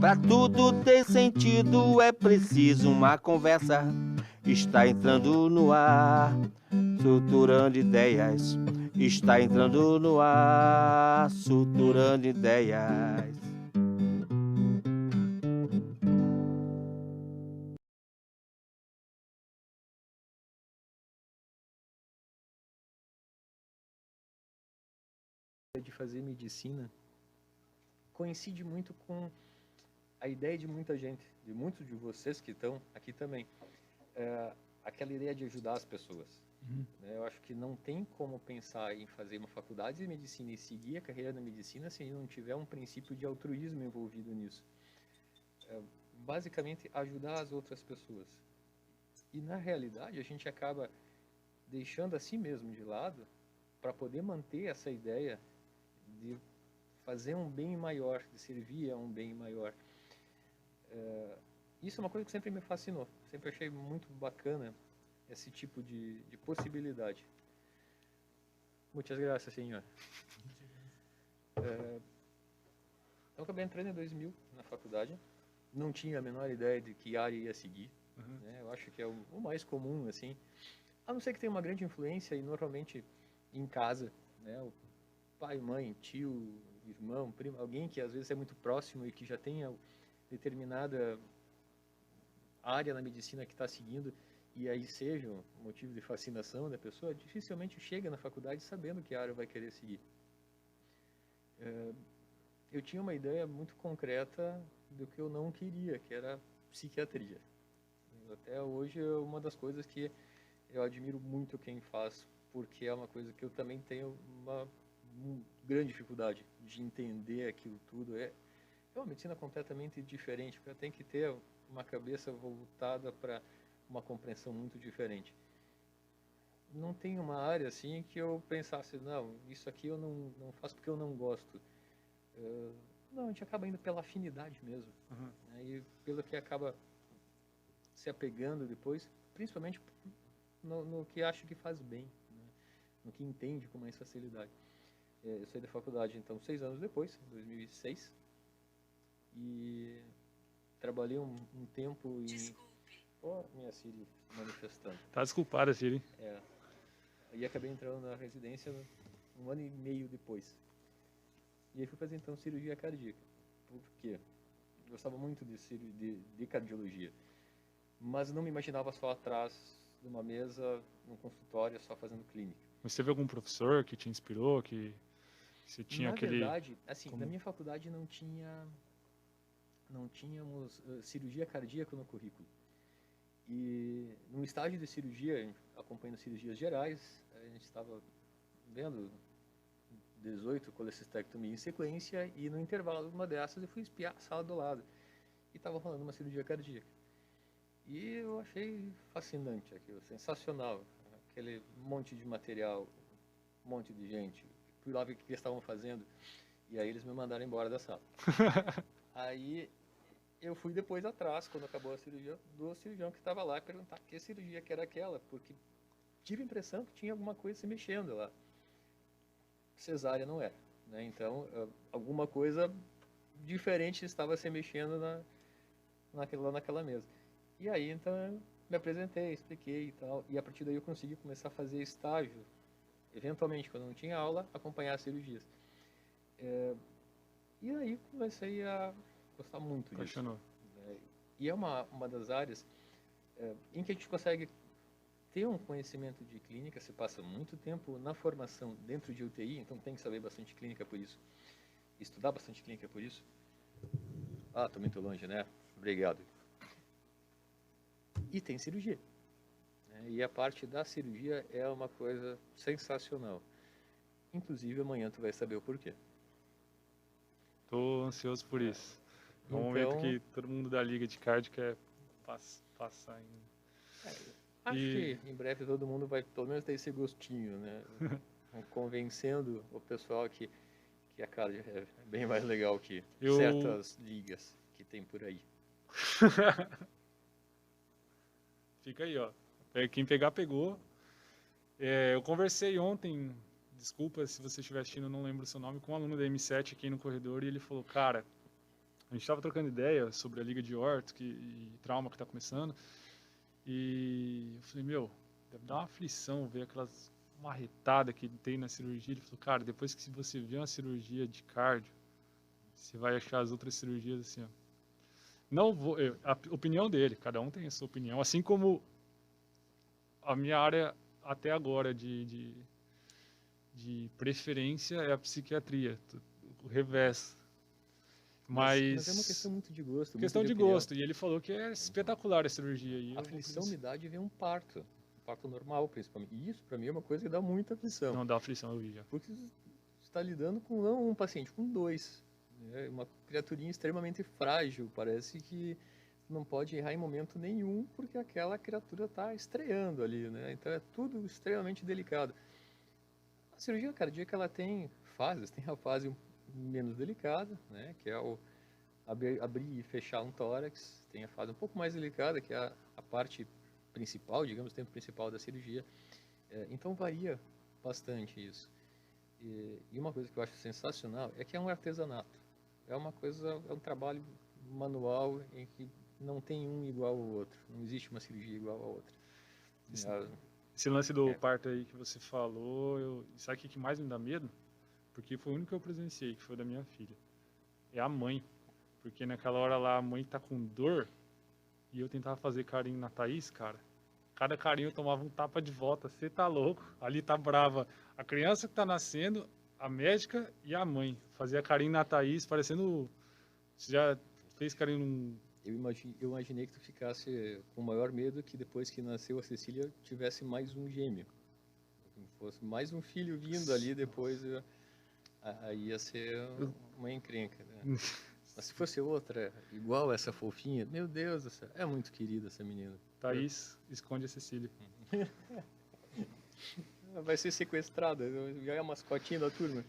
Pra tudo ter sentido é preciso uma conversa. Está entrando no ar, suturando ideias. Está entrando no ar, suturando ideias. De fazer medicina coincide muito com a ideia de muita gente, de muitos de vocês que estão aqui também, aquela ideia de ajudar as pessoas. Né? Eu acho que não tem como pensar em fazer uma faculdade de medicina e seguir a carreira da medicina se não tiver um princípio de altruísmo envolvido nisso. Basicamente, ajudar as outras pessoas. E, na realidade, a gente acaba deixando a si mesmo de lado para poder manter essa ideia de fazer um bem maior, de servir a um bem maior. Isso é uma coisa que sempre me fascinou, sempre achei muito bacana esse tipo de possibilidade. Muitas graças, senhor. Eu acabei entrando em 2000 na faculdade, não tinha a menor ideia de que área ia seguir, né? Eu acho que é o mais comum, assim, a não ser que tenha uma grande influência e normalmente em casa, né? O pai, mãe, tio, irmão, primo, alguém que às vezes é muito próximo e que já tenha determinada área na medicina que está seguindo e aí seja um motivo de fascinação da pessoa, dificilmente chega na faculdade sabendo que área vai querer seguir. Eu tinha uma ideia muito concreta do que eu não queria, que era psiquiatria. Até hoje é uma das coisas que eu admiro muito quem faz, porque é uma coisa que eu também tenho uma grande dificuldade de entender aquilo tudo. É uma medicina completamente diferente, porque tem que ter uma cabeça voltada para uma compreensão muito diferente. Não tem uma área assim que eu pensasse, não, isso aqui eu não faço porque eu não gosto. Não, a gente acaba indo pela afinidade mesmo. Né? E pelo que acaba se apegando depois, principalmente no que acha que faz bem, né? No que entende com mais facilidade. Eu saí da faculdade, então, 6 anos depois, em 2006, e trabalhei um tempo em... Desculpe. Oh, minha Siri manifestando. Tá desculpada, Siri. E acabei entrando na residência 1 ano e meio depois. E aí fui fazer, então, cirurgia cardíaca. Por quê? Eu gostava muito de cardiologia. Mas não me imaginava só atrás de uma mesa, num consultório, só fazendo clínica. Mas teve algum professor que te inspirou, que você tinha Na aquele... verdade, assim, na minha faculdade não tínhamos cirurgia cardíaca no currículo. E no estágio de cirurgia, acompanhando cirurgias gerais, a gente estava vendo 18 colecistectomias em sequência e no intervalo de uma dessas eu fui espiar a sala do lado e estava rolando uma cirurgia cardíaca. E eu achei fascinante aquilo, sensacional, aquele monte de material, um monte de gente. Fui lá ver o que eles estavam fazendo e aí eles me mandaram embora da sala. Aí eu fui depois atrás, quando acabou a cirurgia, do cirurgião que estava lá e perguntar que cirurgia que era aquela, porque tive a impressão que tinha alguma coisa se mexendo lá. Cesárea não era, né? Então, alguma coisa diferente estava se mexendo naquela mesa. E aí, então, eu me apresentei, expliquei e tal, e a partir daí eu consegui começar a fazer estágio, eventualmente, quando não tinha aula, acompanhar as cirurgias. E aí comecei a gostar muito disso. Né? E é uma das áreas em que a gente consegue ter um conhecimento de clínica, se passa muito tempo na formação dentro de UTI, então tem que saber bastante clínica por isso, estudar bastante clínica por isso. Ah, estou muito longe, né? Obrigado. E tem cirurgia. Né? E a parte da cirurgia é uma coisa sensacional. Inclusive, amanhã tu vai saber o porquê. Tô ansioso por isso. É um Então, momento que todo mundo da Liga de Card quer passar em... Acho que em breve todo mundo vai pelo menos ter esse gostinho, né? Convencendo o pessoal que a cardio é bem mais legal que certas ligas que tem por aí. Fica aí, ó. Quem pegar, pegou. Eu conversei ontem, desculpa se você estiver assistindo, eu não lembro o seu nome, com um aluno da M7 aqui no corredor, e ele falou, cara, A gente estava trocando ideia sobre a liga de orto e trauma que está começando. E eu falei, meu, deve dar uma aflição ver aquelas marretadas que tem na cirurgia. Ele falou, cara, depois que você vê uma cirurgia de cardio, você vai achar as outras cirurgias assim, ó. Não vou, a opinião dele, cada um tem a sua opinião. Assim como a minha área até agora de preferência é a psiquiatria, o revés. Mas é uma questão muito de gosto. Questão de gosto. E ele falou que é espetacular a cirurgia. E a aflição me dá de ver um parto normal, principalmente. E isso, para mim, é uma coisa que dá muita aflição. Não dá aflição, eu vi já. Porque você está lidando com não um paciente, com dois. É uma criaturinha extremamente frágil. Parece que não pode errar em momento nenhum, porque aquela criatura está estreando ali, né? Então é tudo extremamente delicado. A cirurgia cardíaca, ela tem fases. Tem a fase menos delicada, né, que é o abrir e fechar um tórax. Tem a fase um pouco mais delicada, que é a parte principal, digamos, o tempo principal da cirurgia. Então varia bastante isso. E uma coisa que eu acho sensacional é que é um artesanato. É uma coisa, é um trabalho manual em que não tem um igual ao outro. Não existe uma cirurgia igual à outra. Esse lance do parto aí que você falou, sabe o que mais me dá medo? Porque foi o único que eu presenciei, que foi da minha filha. É a mãe. Porque naquela hora lá a mãe tá com dor e eu tentava fazer carinho na Thaís, cara. Cada carinho eu tomava um tapa de volta. Você tá louco? Ali tá brava a criança que tá nascendo, a médica e a mãe. Fazia carinho na Thaís, parecendo... Você já fez carinho num... Eu imaginei que tu ficasse com o maior medo que depois que nasceu a Cecília tivesse mais um gêmeo. Que fosse mais um filho vindo ali depois... Aí ia ser uma encrenca, né? Mas se fosse outra, igual essa fofinha, meu Deus do céu, é muito querida essa menina. Thaís esconde a Cecília. Vai ser sequestrada, já é a mascotinha da turma.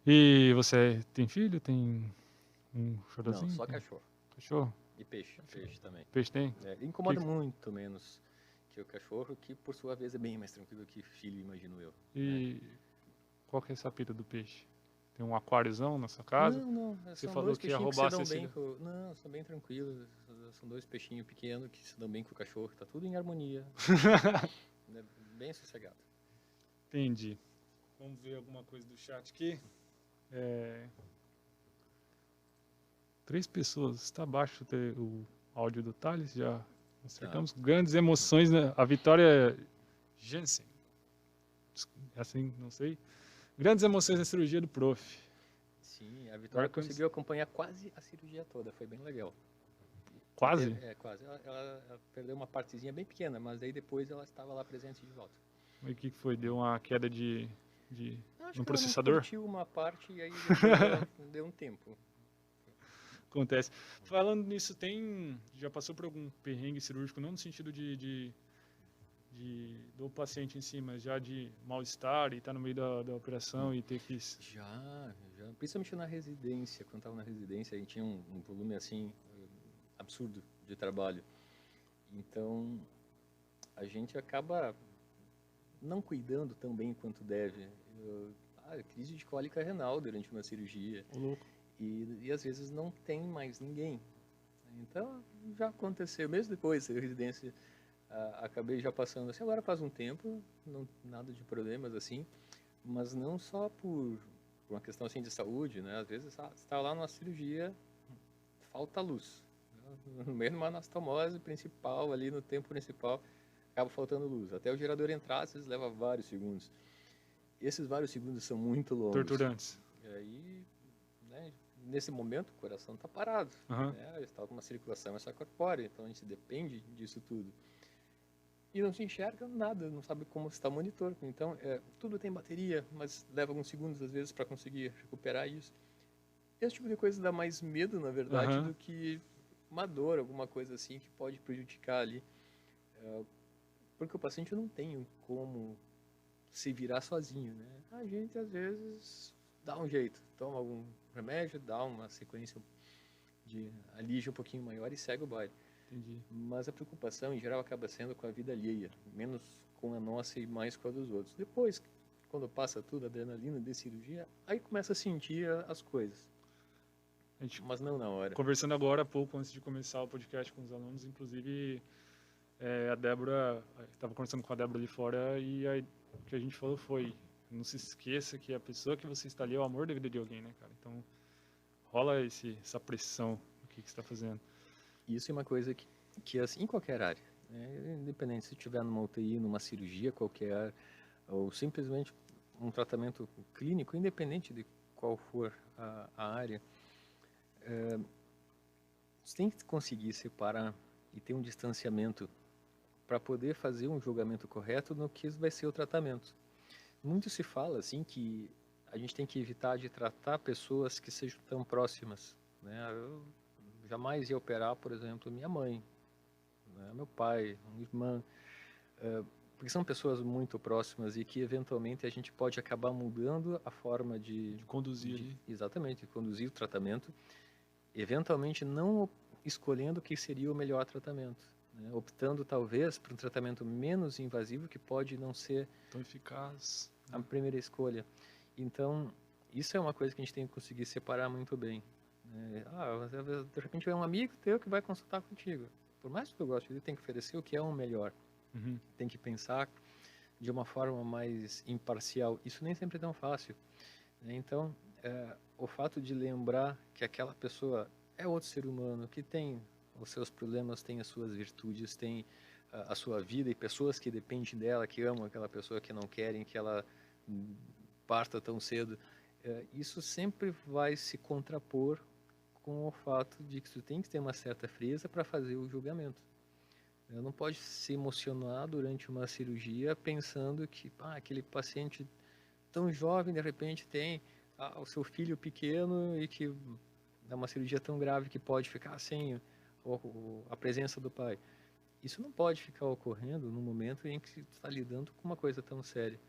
E você tem filho? Tem um chorozinho? Não, só cachorro. Cachorro? E peixe também. Peixe tem? Incomoda muito menos que o cachorro, que por sua vez é bem mais tranquilo que filho, imagino eu. E qual que é essa pira do peixe? Tem um aquáriozão na sua casa? Não. Você falou que ia roubar a Cecília. Não, são bem tranquilos. São dois peixinhos pequenos que se dão bem com o cachorro. Tá tudo em harmonia. Bem sossegado. Entendi. Vamos ver alguma coisa do chat aqui. 3 pessoas. Está abaixo o áudio do Thales. Já acertamos. Tá. Grandes emoções, né? A Vitória Jensen. Assim, não sei. Grandes emoções na cirurgia do prof. Sim, a Vitória conseguiu acompanhar quase a cirurgia toda, foi bem legal. Quase? Quase. Ela perdeu uma partezinha bem pequena, mas aí depois ela estava lá presente de volta. E o que foi? Deu uma queda de Acho um que processador? Ela curtiu uma parte e aí depois deu um tempo. Acontece. Falando nisso, já passou por algum perrengue cirúrgico, não no sentido do paciente em si, mas já de mal-estar e estar no meio da operação e ter que... Já. Principalmente na residência. Quando estava na residência, a gente tinha um volume assim absurdo de trabalho. Então, a gente acaba não cuidando tão bem quanto deve. Crise de cólica renal durante uma cirurgia. Louco. E às vezes não tem mais ninguém. Então, já aconteceu. Mesmo depois da residência... acabei já passando assim, agora faz um tempo, nada de problemas assim, mas não só por uma questão assim de saúde, né? Às vezes está lá numa cirurgia, falta luz, né? No meio de uma anastomose principal ali no tempo principal, acaba faltando luz. Até o gerador entrar, às vezes leva vários segundos. Esses vários segundos são muito longos. Torturantes. E aí, né, nesse momento o coração está parado, né? Está com uma circulação extracorpórea, então a gente depende disso tudo. E não se enxerga nada, não sabe como está o monitor. Então, tudo tem bateria, mas leva alguns segundos, às vezes, para conseguir recuperar isso. Esse tipo de coisa dá mais medo, na verdade, do que uma dor, alguma coisa assim, que pode prejudicar ali. Porque o paciente não tem como se virar sozinho, né? A gente, às vezes, dá um jeito. Toma algum remédio, dá uma sequência de alívio um pouquinho maior e segue o baile. Entendi. Mas a preocupação, em geral, acaba sendo com a vida alheia, menos com a nossa e mais com a dos outros. Depois, quando passa tudo, a adrenalina de cirurgia, aí começa a sentir as coisas. A gente mas não na hora. conversando agora há pouco, antes de começar o podcast com os alunos, inclusive a Débora, estava conversando com a Débora ali fora e o que a gente falou foi, não se esqueça que a pessoa que você está ali é o amor da vida de alguém, né, cara? Então, rola essa pressão no que você está fazendo. Isso é uma coisa que assim, em qualquer área, né? Independente se estiver numa UTI, numa cirurgia qualquer, ou simplesmente um tratamento clínico, independente de qual for a área, você tem que conseguir separar e ter um distanciamento para poder fazer um julgamento correto no que vai ser o tratamento. Muito se fala assim que a gente tem que evitar de tratar pessoas que sejam tão próximas, né? Eu jamais ia operar, por exemplo, minha mãe, né? Meu pai, minha irmã, porque são pessoas muito próximas e que eventualmente a gente pode acabar mudando a forma De conduzir ali. exatamente, conduzir o tratamento, eventualmente não escolhendo o que seria o melhor tratamento, né? Optando talvez por um tratamento menos invasivo que pode não ser Tão eficaz. a primeira escolha. Então, isso é uma coisa que a gente tem que conseguir separar muito bem, né? De repente é um amigo teu que vai consultar contigo. Por mais que tu goste, ele tem que oferecer o que é o melhor. Uhum. Tem que pensar de uma forma mais imparcial. Isso nem sempre é tão fácil, né? Então, o fato de lembrar que aquela pessoa é outro ser humano, que tem os seus problemas, tem as suas virtudes, tem a sua vida e pessoas que dependem dela, que amam aquela pessoa, que não querem que ela parta tão cedo. Isso sempre vai se contrapor com o fato de que tu tem que ter uma certa frieza para fazer o julgamento. Não pode se emocionar durante uma cirurgia pensando que aquele paciente tão jovem de repente tem o seu filho pequeno e que é uma cirurgia tão grave que pode ficar sem a presença do pai. Isso não pode ficar ocorrendo no momento em que você está lidando com uma coisa tão séria.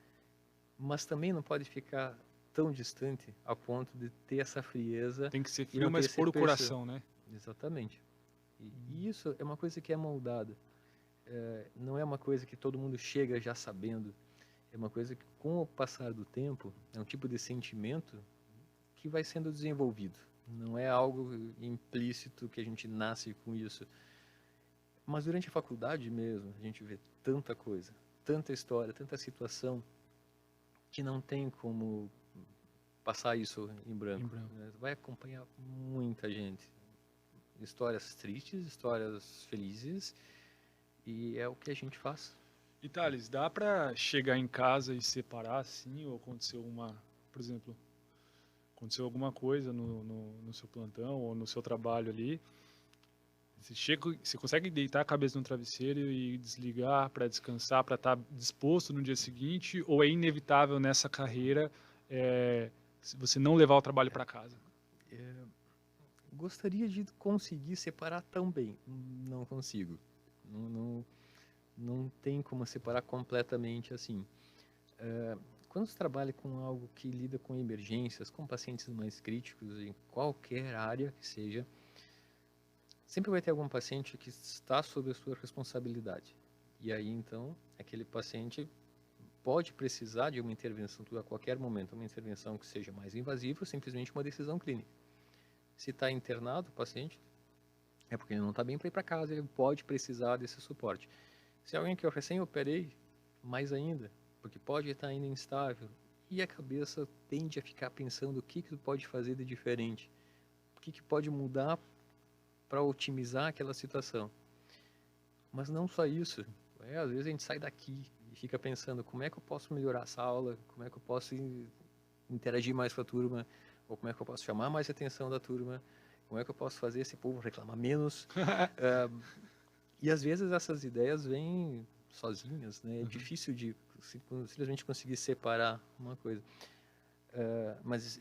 Mas também não pode ficar tão distante a ponto de ter essa frieza. Tem que ser e não frio, mas ter pôr o esse coração, né? Exatamente. E isso é uma coisa que é moldada. Não é uma coisa que todo mundo chega já sabendo. É uma coisa que, com o passar do tempo, é um tipo de sentimento que vai sendo desenvolvido. Não é algo implícito que a gente nasce com isso. Mas durante a faculdade mesmo, a gente vê tanta coisa, tanta história, tanta situação, que não tem como passar isso em branco. Vai acompanhar muita gente. Histórias tristes, histórias felizes, e é o que a gente faz. E Thales, dá pra chegar em casa e separar assim, ou aconteceu por exemplo, aconteceu alguma coisa no seu plantão ou no seu trabalho ali, você consegue deitar a cabeça no travesseiro e desligar para descansar, para estar disposto no dia seguinte, ou é inevitável nessa carreira você não levar o trabalho para casa? Gostaria de conseguir separar também, não consigo. Não tem como separar completamente assim. Quando você trabalha com algo que lida com emergências, com pacientes mais críticos, em qualquer área que seja, sempre vai ter algum paciente que está sob a sua responsabilidade. E aí, então, aquele paciente pode precisar de uma intervenção a qualquer momento, uma intervenção que seja mais invasiva ou simplesmente uma decisão clínica. Se está internado o paciente, é porque ele não está bem para ir para casa, ele pode precisar desse suporte. Se é alguém que eu recém-operei, mais ainda, porque pode estar ainda instável, e a cabeça tende a ficar pensando o que pode fazer de diferente, o que pode mudar para otimizar aquela situação. Mas não só isso, às vezes a gente sai daqui e fica pensando como é que eu posso melhorar essa aula, como é que eu posso interagir mais com a turma, ou como é que eu posso chamar mais a atenção da turma, como é que eu posso fazer esse povo reclamar menos. E às vezes essas ideias vêm sozinhas, né? É difícil de simplesmente conseguir separar uma coisa. Mas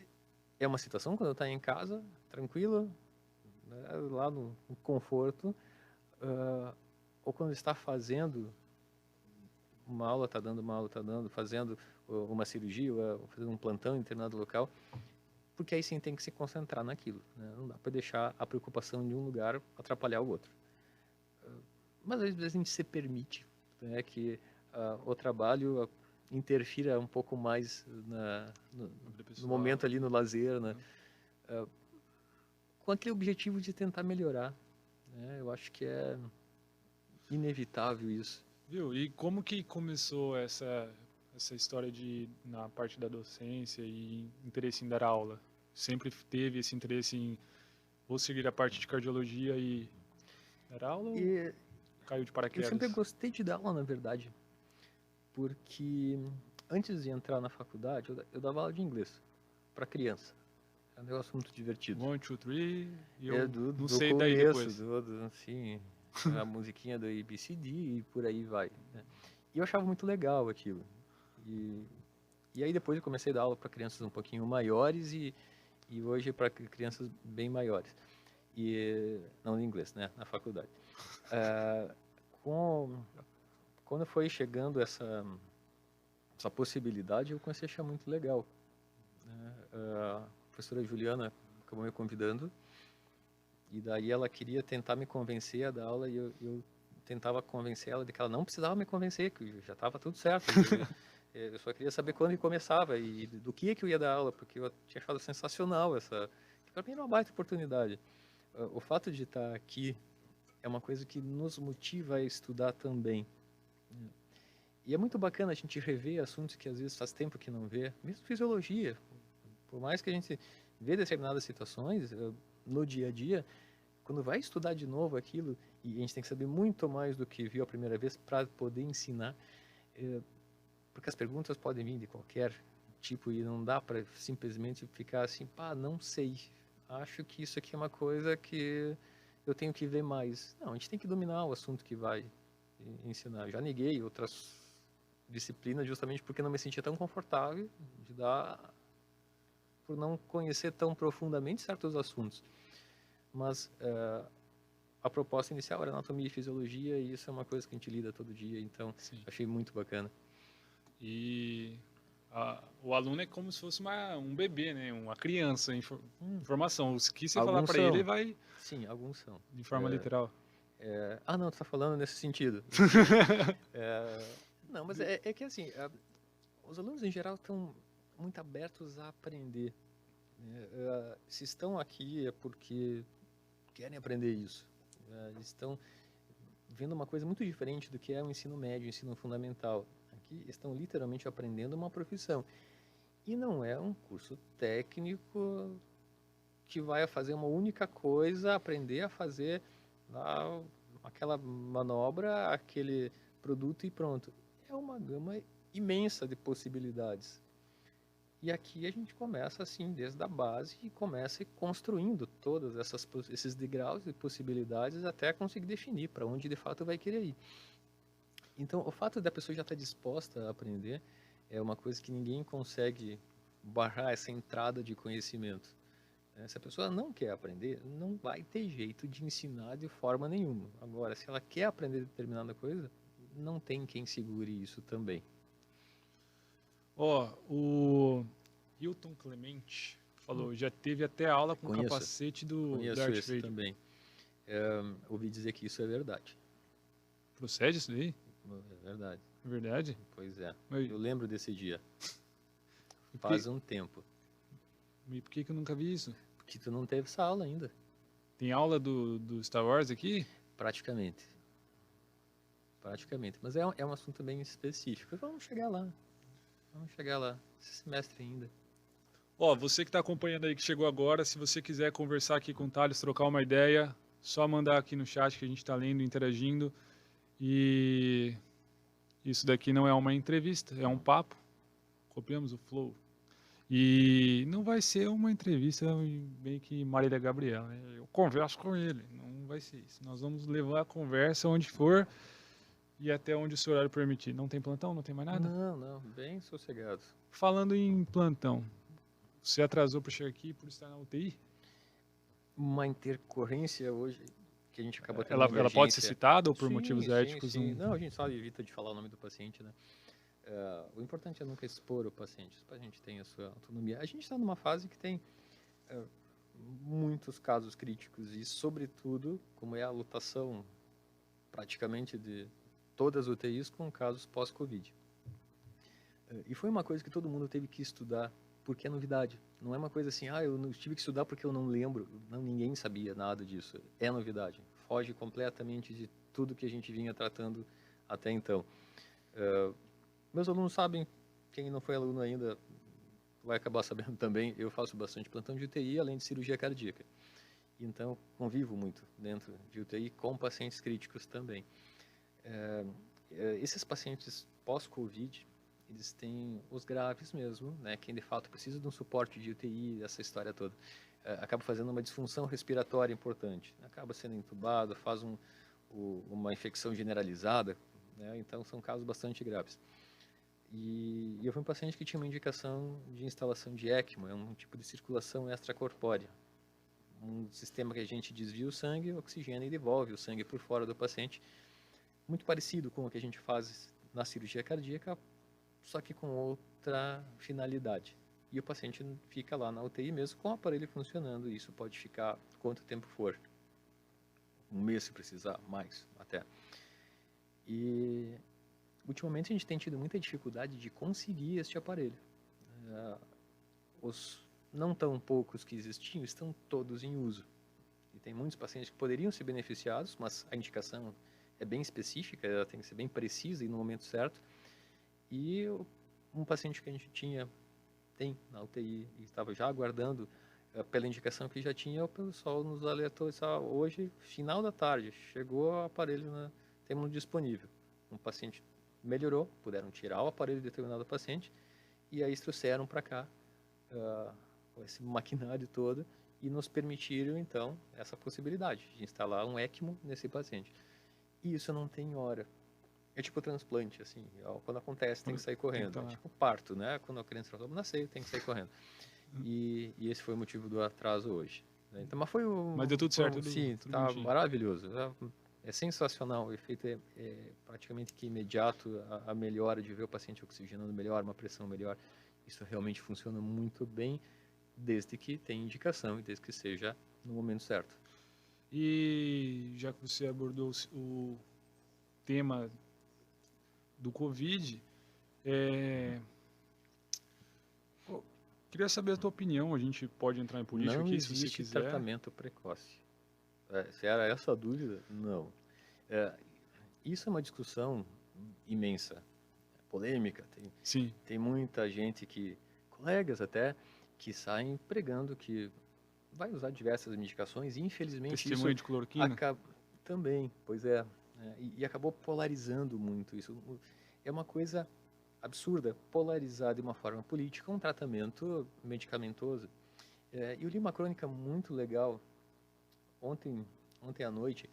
é uma situação quando eu estou em casa, tranquilo, né? Lá no conforto, ou quando está fazendo uma aula, está dando uma aula, está dando, fazendo uma cirurgia, ou fazendo um plantão em determinado local, porque aí sim tem que se concentrar naquilo, né? Não dá para deixar a preocupação de um lugar atrapalhar o outro. Mas às vezes a gente se permite, né, que o trabalho interfira um pouco mais no momento ali, no lazer, né? com aquele objetivo de tentar melhorar, né? Eu acho que é inevitável isso. Viu? E como que começou essa história na parte da docência e interesse em dar aula? Sempre teve esse interesse em vou seguir a parte de cardiologia e dar aula ou E caiu de eu paraquedas? sempre gostei de dar aula, na verdade, porque antes de entrar na faculdade, eu dava aula de inglês para criança. É um negócio muito divertido. 1, 2, 3, e eu É do não sei daí depois. assim, a musiquinha do ABCD e por aí vai, né? E eu achava muito legal aquilo. E aí depois eu comecei a dar aula para crianças um pouquinho maiores e hoje para crianças bem maiores. Não em inglês, né? Na faculdade. Quando foi chegando essa possibilidade, eu comecei a achar muito legal, né? A professora Juliana acabou me convidando e daí ela queria tentar me convencer a dar aula e eu tentava convencer ela de que ela não precisava me convencer, que já estava tudo certo. Eu só queria saber quando que começava e do que eu ia dar aula, porque eu tinha achado sensacional que para mim era uma baita oportunidade. O fato de estar aqui é uma coisa que nos motiva a estudar também. E é muito bacana a gente rever assuntos que às vezes faz tempo que não vê, mesmo fisiologia. Por mais que a gente vê determinadas situações no dia a dia, quando vai estudar de novo aquilo, e a gente tem que saber muito mais do que viu a primeira vez para poder ensinar, porque as perguntas podem vir de qualquer tipo e não dá para simplesmente ficar assim, pá, não sei, acho que isso aqui é uma coisa que eu tenho que ver mais. Não, a gente tem que dominar o assunto que vai ensinar. Já neguei outras disciplinas justamente porque não me sentia tão confortável de dar, por não conhecer tão profundamente certos assuntos. Mas a proposta inicial era anatomia e fisiologia e isso é uma coisa que a gente lida todo dia, então Sim. achei muito bacana. E o aluno é como se fosse um bebê, né? Uma criança em formação. O que você falar para ele vai... Sim, alguns são. De forma literal. Não, tu tá falando nesse sentido. Não, mas é que assim, os alunos em geral estão muito abertos a aprender, né? Se estão aqui é porque querem aprender isso. Eles estão vendo uma coisa muito diferente do que é o ensino médio, o ensino fundamental. Aqui estão literalmente aprendendo uma profissão. E não é um curso técnico que vai fazer uma única coisa, aprender a fazer lá aquela manobra, aquele produto e pronto. É uma gama imensa de possibilidades. E aqui a gente começa assim, desde a base, e começa construindo todos esses degraus de possibilidades até conseguir definir para onde de fato vai querer ir. Então, o fato da pessoa já estar disposta a aprender é uma coisa que ninguém consegue barrar essa entrada de conhecimento. Se a pessoa não quer aprender, não vai ter jeito de ensinar de forma nenhuma. Agora, se ela quer aprender determinada coisa, não tem quem segure isso também. O Hilton Clemente falou, já teve até aula com o capacete do Darth Vader. Também. Ouvi dizer que isso é verdade. Procede isso daí? É verdade. É verdade? Pois é. Mas... eu lembro desse dia. Faz um tempo. E por que eu nunca vi isso? Porque tu não teve essa aula ainda. Tem aula do Star Wars aqui? Praticamente. Mas é um assunto bem específico. Vamos chegar lá. Esse semestre ainda. Você que está acompanhando aí, que chegou agora, se você quiser conversar aqui com o Thales, trocar uma ideia, só mandar aqui no chat que a gente está lendo, interagindo. E isso daqui não é uma entrevista, é um papo. Copiamos o flow. E não vai ser uma entrevista meio que Marília Gabriela, né? Eu converso com ele, não vai ser isso. Nós vamos levar a conversa onde for e até onde o seu horário permitir. Não tem plantão? Não tem mais nada? Não, bem sossegado. Falando em plantão, você atrasou para chegar aqui por estar na UTI? Uma intercorrência hoje que a gente acabou tendo. Ela pode ser citada ou por motivos éticos? Sim. Não, a gente só evita de falar o nome do paciente, né? O importante é nunca expor o paciente. O paciente tem a sua autonomia. A gente está numa fase que tem muitos casos críticos e, sobretudo, como é a lotação praticamente de todas as UTIs com casos pós-Covid. E foi uma coisa que todo mundo teve que estudar porque é novidade. Não é uma coisa assim, eu não tive que estudar porque eu não lembro. Não, ninguém sabia nada disso. É novidade. Foge completamente de tudo que a gente vinha tratando até então. Meus alunos sabem, quem não foi aluno ainda vai acabar sabendo também, eu faço bastante plantão de UTI, além de cirurgia cardíaca. Então, convivo muito dentro de UTI com pacientes críticos também. Esses pacientes pós-Covid, eles têm os graves mesmo, né? Quem de fato precisa de um suporte de UTI, essa história toda, acaba fazendo uma disfunção respiratória importante, acaba sendo entubado, faz uma infecção generalizada, né? Então são casos bastante graves. E eu fui um paciente que tinha uma indicação de instalação de ECMO, é um tipo de circulação extracorpórea, um sistema que a gente desvia o sangue, oxigena e devolve o sangue por fora do paciente, muito parecido com o que a gente faz na cirurgia cardíaca, só que com outra finalidade. E o paciente fica lá na UTI mesmo com o aparelho funcionando, e isso pode ficar quanto tempo for. Um mês se precisar, mais até. E ultimamente a gente tem tido muita dificuldade de conseguir este aparelho. Os não tão poucos que existiam estão todos em uso. E tem muitos pacientes que poderiam ser beneficiados, mas a indicação é bem específica, ela tem que ser bem precisa e no momento certo. E um paciente que a gente tem na UTI e estava já aguardando pela indicação que já tinha, o pessoal nos alertou, hoje, final da tarde, chegou o aparelho, temos disponível. Um paciente melhorou, puderam tirar o aparelho de determinado paciente e aí trouxeram para cá esse maquinário todo e nos permitiram, então, essa possibilidade de instalar um ECMO nesse paciente. E isso não tem hora. É tipo transplante, assim, quando acontece tem que sair correndo. É tipo parto, né? Quando a criança nascer, tem que sair correndo. E esse foi o motivo do atraso hoje. Né? Então, mas deu tudo certo? Sim, tá maravilhoso. É sensacional, o efeito é praticamente que imediato, a melhora de ver o paciente oxigenando melhor, uma pressão melhor. Isso realmente funciona muito bem, desde que tenha indicação e desde que seja no momento certo. E já que você abordou o tema do Covid, queria saber a tua opinião, a gente pode entrar em política não aqui, se você quiser. Não existe tratamento precoce. Se era essa a dúvida, não. Isso é uma discussão imensa, polêmica. Tem muita gente colegas até, que saem pregando que vai usar diversas medicações e infelizmente testemunho de cloroquina? Também, pois é. E acabou polarizando muito isso. É uma coisa absurda, polarizar de uma forma política um tratamento medicamentoso. Eu li uma crônica muito legal ontem à noite,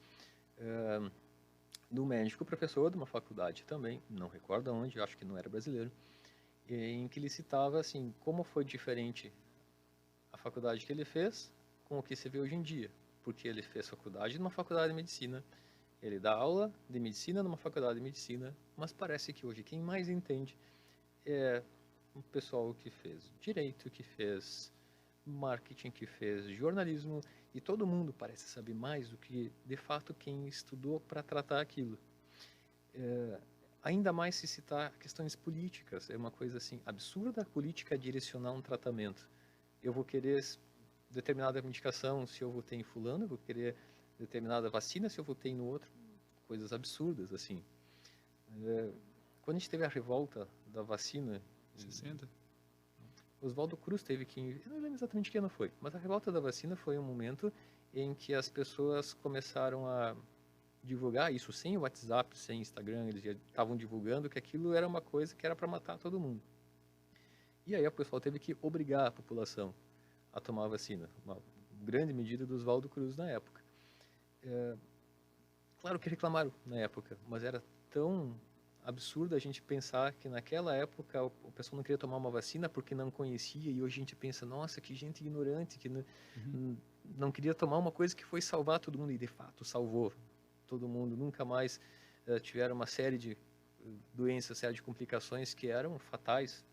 do médico professor de uma faculdade também, não recordo onde, acho que não era brasileiro, em que ele citava assim, como foi diferente a faculdade que ele fez com o que se vê hoje em dia, porque ele fez faculdade numa faculdade de medicina, ele dá aula de medicina numa faculdade de medicina, mas parece que hoje quem mais entende é o pessoal que fez direito, que fez marketing, que fez jornalismo, e todo mundo parece saber mais do que, de fato, quem estudou para tratar aquilo. Ainda mais se citar questões políticas, é uma coisa assim, absurda a política direcionar um tratamento. Eu vou querer determinada medicação se eu votei em fulano, eu vou querer determinada vacina se eu votei no outro, coisas absurdas, assim. Quando a gente teve a revolta da vacina... 60? Oswaldo Cruz teve que... Eu não lembro exatamente que ano foi, mas a revolta da vacina foi um momento em que as pessoas começaram a divulgar isso sem o WhatsApp, sem Instagram, eles já estavam divulgando que aquilo era uma coisa que era para matar todo mundo. E aí o pessoal teve que obrigar a população a tomar a vacina, uma grande medida do Oswaldo Cruz na época. Claro que reclamaram na época, mas era tão absurdo a gente pensar que naquela época o pessoal não queria tomar uma vacina porque não conhecia, e hoje a gente pensa, nossa, que gente ignorante, que não queria tomar uma coisa que foi salvar todo mundo, e de fato salvou todo mundo. Nunca mais tiveram uma série de doenças, série de complicações que eram fatais,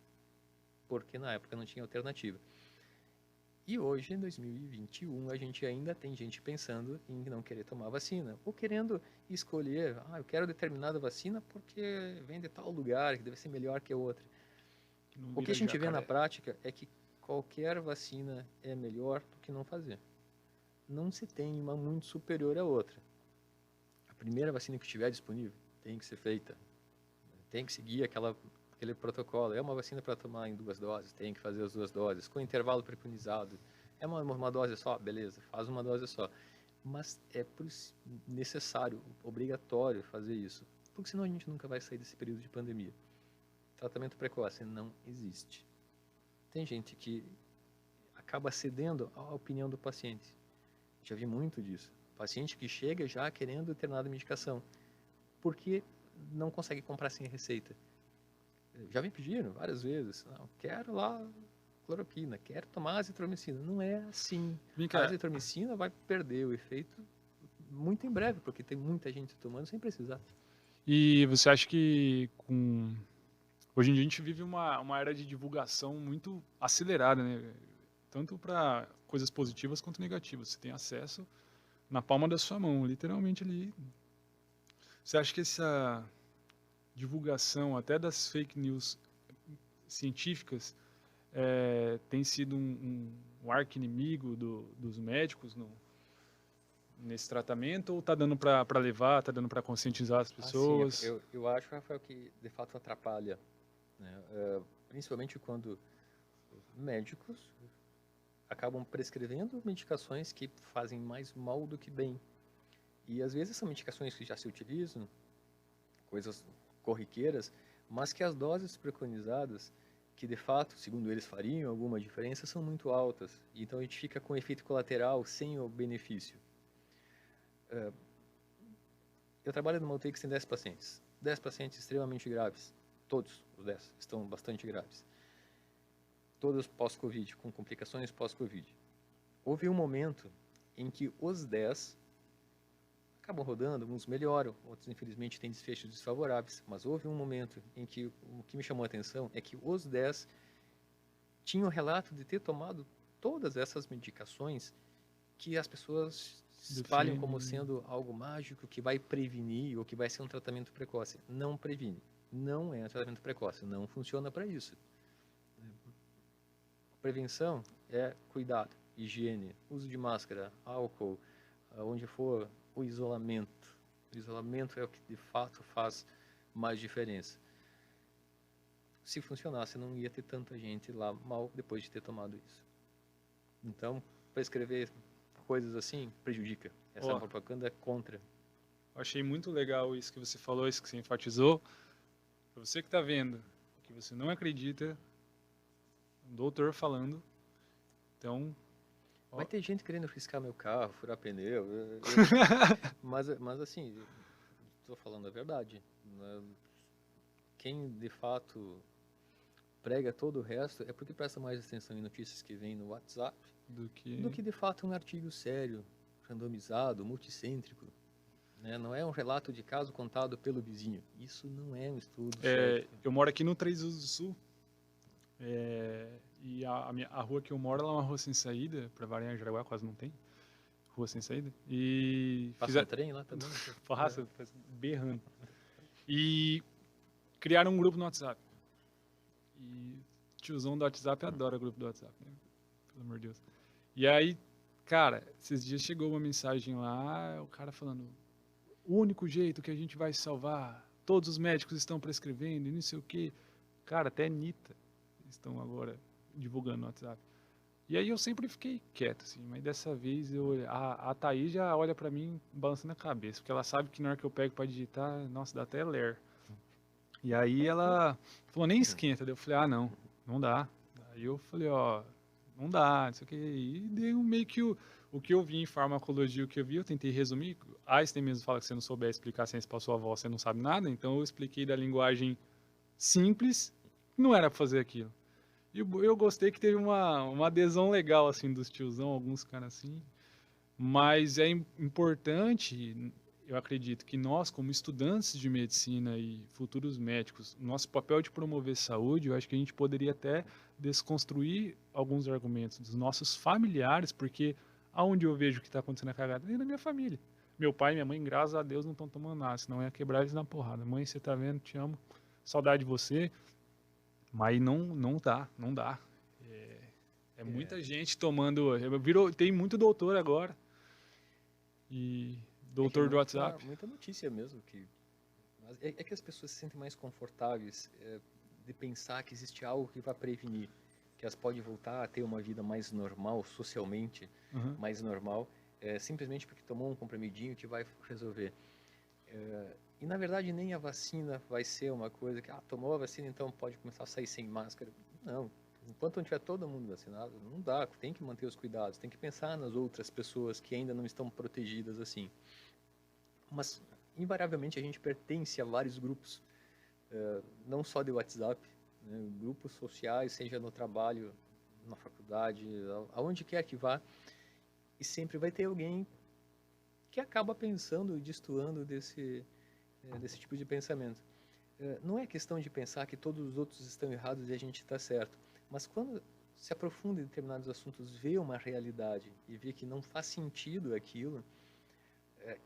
porque na época não tinha alternativa. E hoje, em 2021, a gente ainda tem gente pensando em não querer tomar vacina, ou querendo escolher, eu quero determinada vacina porque vem de tal lugar, que deve ser melhor que a outra. O que a gente vê na prática é que qualquer vacina é melhor do que não fazer. Não se tem uma muito superior à outra. A primeira vacina que estiver disponível tem que ser feita. Tem que seguir aquele protocolo. É uma vacina para tomar em 2 doses, tem que fazer as 2 doses, com intervalo preconizado. É uma dose só? Beleza, faz uma dose só. Mas é necessário, obrigatório fazer isso, porque senão a gente nunca vai sair desse período de pandemia. Tratamento precoce não existe. Tem gente que acaba cedendo à opinião do paciente. Já vi muito disso. Paciente que chega já querendo determinada medicação, porque não consegue comprar sem receita. Já me pediram várias vezes, não, quero lá cloroquina, quero tomar azitromicina. Não é assim. A azitromicina vai perder o efeito muito em breve, porque tem muita gente tomando sem precisar. E você acha que hoje em dia a gente vive uma era de divulgação muito acelerada, né? Tanto para coisas positivas quanto negativas. Você tem acesso na palma da sua mão, literalmente ali. Você acha que essa divulgação até das fake news científicas tem sido um arqui-inimigo dos médicos nesse tratamento, ou está dando para levar, está dando para conscientizar as pessoas? Sim, eu acho, Rafael, que de fato atrapalha, né? Principalmente quando médicos acabam prescrevendo medicações que fazem mais mal do que bem. E às vezes são medicações que já se utilizam, coisas corriqueiras, mas que as doses preconizadas, que de fato, segundo eles, fariam alguma diferença, são muito altas. Então a gente fica com efeito colateral sem o benefício. Eu trabalho numa UTI que tem 10 pacientes. 10 pacientes extremamente graves. Todos os 10 estão bastante graves. Todos pós-Covid, com complicações pós-Covid. Houve um momento em que os 10 acabam rodando, uns melhoram, outros infelizmente têm desfechos desfavoráveis, mas houve um momento em que o que me chamou a atenção é que os 10 tinham relato de ter tomado todas essas medicações que as pessoas espalham como sendo algo mágico que vai prevenir ou que vai ser um tratamento precoce. Não previne, não é um tratamento precoce, não funciona para isso. Prevenção é cuidado, higiene, uso de máscara, álcool, onde for, o isolamento. O isolamento é o que de fato faz mais diferença. Se funcionasse, não ia ter tanta gente lá mal depois de ter tomado isso. Então, prescrever coisas assim prejudica. Essa propaganda é contra. Eu achei muito legal isso que você falou, isso que você enfatizou. Para você que está vendo, que você não acredita, um doutor falando, então... Vai ter gente querendo riscar meu carro, furar pneu. Mas assim, estou falando a verdade. Quem de fato prega todo o resto é porque presta mais atenção em notícias que vêm no WhatsApp do que de fato um artigo sério, randomizado, multicêntrico. Né? Não é um relato de caso contado pelo vizinho. Isso não é um estudo sério. Eu moro aqui no Três Rios do Sul. E a rua que eu moro ela é uma rua sem saída, para variar em Jaraguá quase não tem rua sem saída. E passa um trem lá também. Passa, berrando. E criaram um grupo no WhatsApp. E tiozão do WhatsApp adora grupo do WhatsApp, né? Pelo amor de Deus. E aí, cara, esses dias chegou uma mensagem lá, o cara falando: o único jeito que a gente vai salvar, todos os médicos estão prescrevendo e não sei o quê. Cara, até Anitta estão agora divulgando no WhatsApp. E aí eu sempre fiquei quieto, assim, mas dessa vez a Thaís já olha pra mim balançando a cabeça, porque ela sabe que na hora que eu pego pra digitar, nossa, dá até ler. E aí ela falou, nem esquenta. Daí eu falei, não dá. Aí eu falei, não dá, não sei o que. E dei meio que o que eu vi em farmacologia, o que eu vi, eu tentei resumir. Einstein mesmo fala que se você não souber explicar a ciência pra sua avó, você não sabe nada. Então eu expliquei da linguagem simples, não era pra fazer aquilo. E eu gostei que teve uma adesão legal, assim, dos tiozão, alguns caras assim. Mas é importante, eu acredito, que nós, como estudantes de medicina e futuros médicos, nosso papel de promover saúde, eu acho que a gente poderia até desconstruir alguns argumentos dos nossos familiares, porque aonde eu vejo que está acontecendo a cagada? É na minha família. Meu pai e minha mãe, graças a Deus, não estão tomando nada, senão ia quebrar eles na porrada. Mãe, você tá vendo? Te amo. Saudade de você. Mas não dá. É muita gente tomando. Virou, tem muito doutor agora. E doutor do WhatsApp. Muita notícia mesmo. É que as pessoas se sentem mais confortáveis de pensar que existe algo que vai prevenir. Que elas podem voltar a ter uma vida mais normal, socialmente mais normal, simplesmente porque tomou um comprimidinho que vai resolver. E na verdade nem a vacina vai ser uma coisa que tomou a vacina, então pode começar a sair sem máscara. Não. Enquanto não tiver todo mundo vacinado, não dá. Tem que manter os cuidados, tem que pensar nas outras pessoas que ainda não estão protegidas assim. Mas invariavelmente a gente pertence a vários grupos, não só de WhatsApp, né? Grupos sociais, seja no trabalho, na faculdade, aonde quer que vá, e sempre vai ter alguém que acaba pensando e destoando desse tipo de pensamento. Não é questão de pensar que todos os outros estão errados e a gente está certo, mas quando se aprofunda em determinados assuntos, vê uma realidade e vê que não faz sentido aquilo,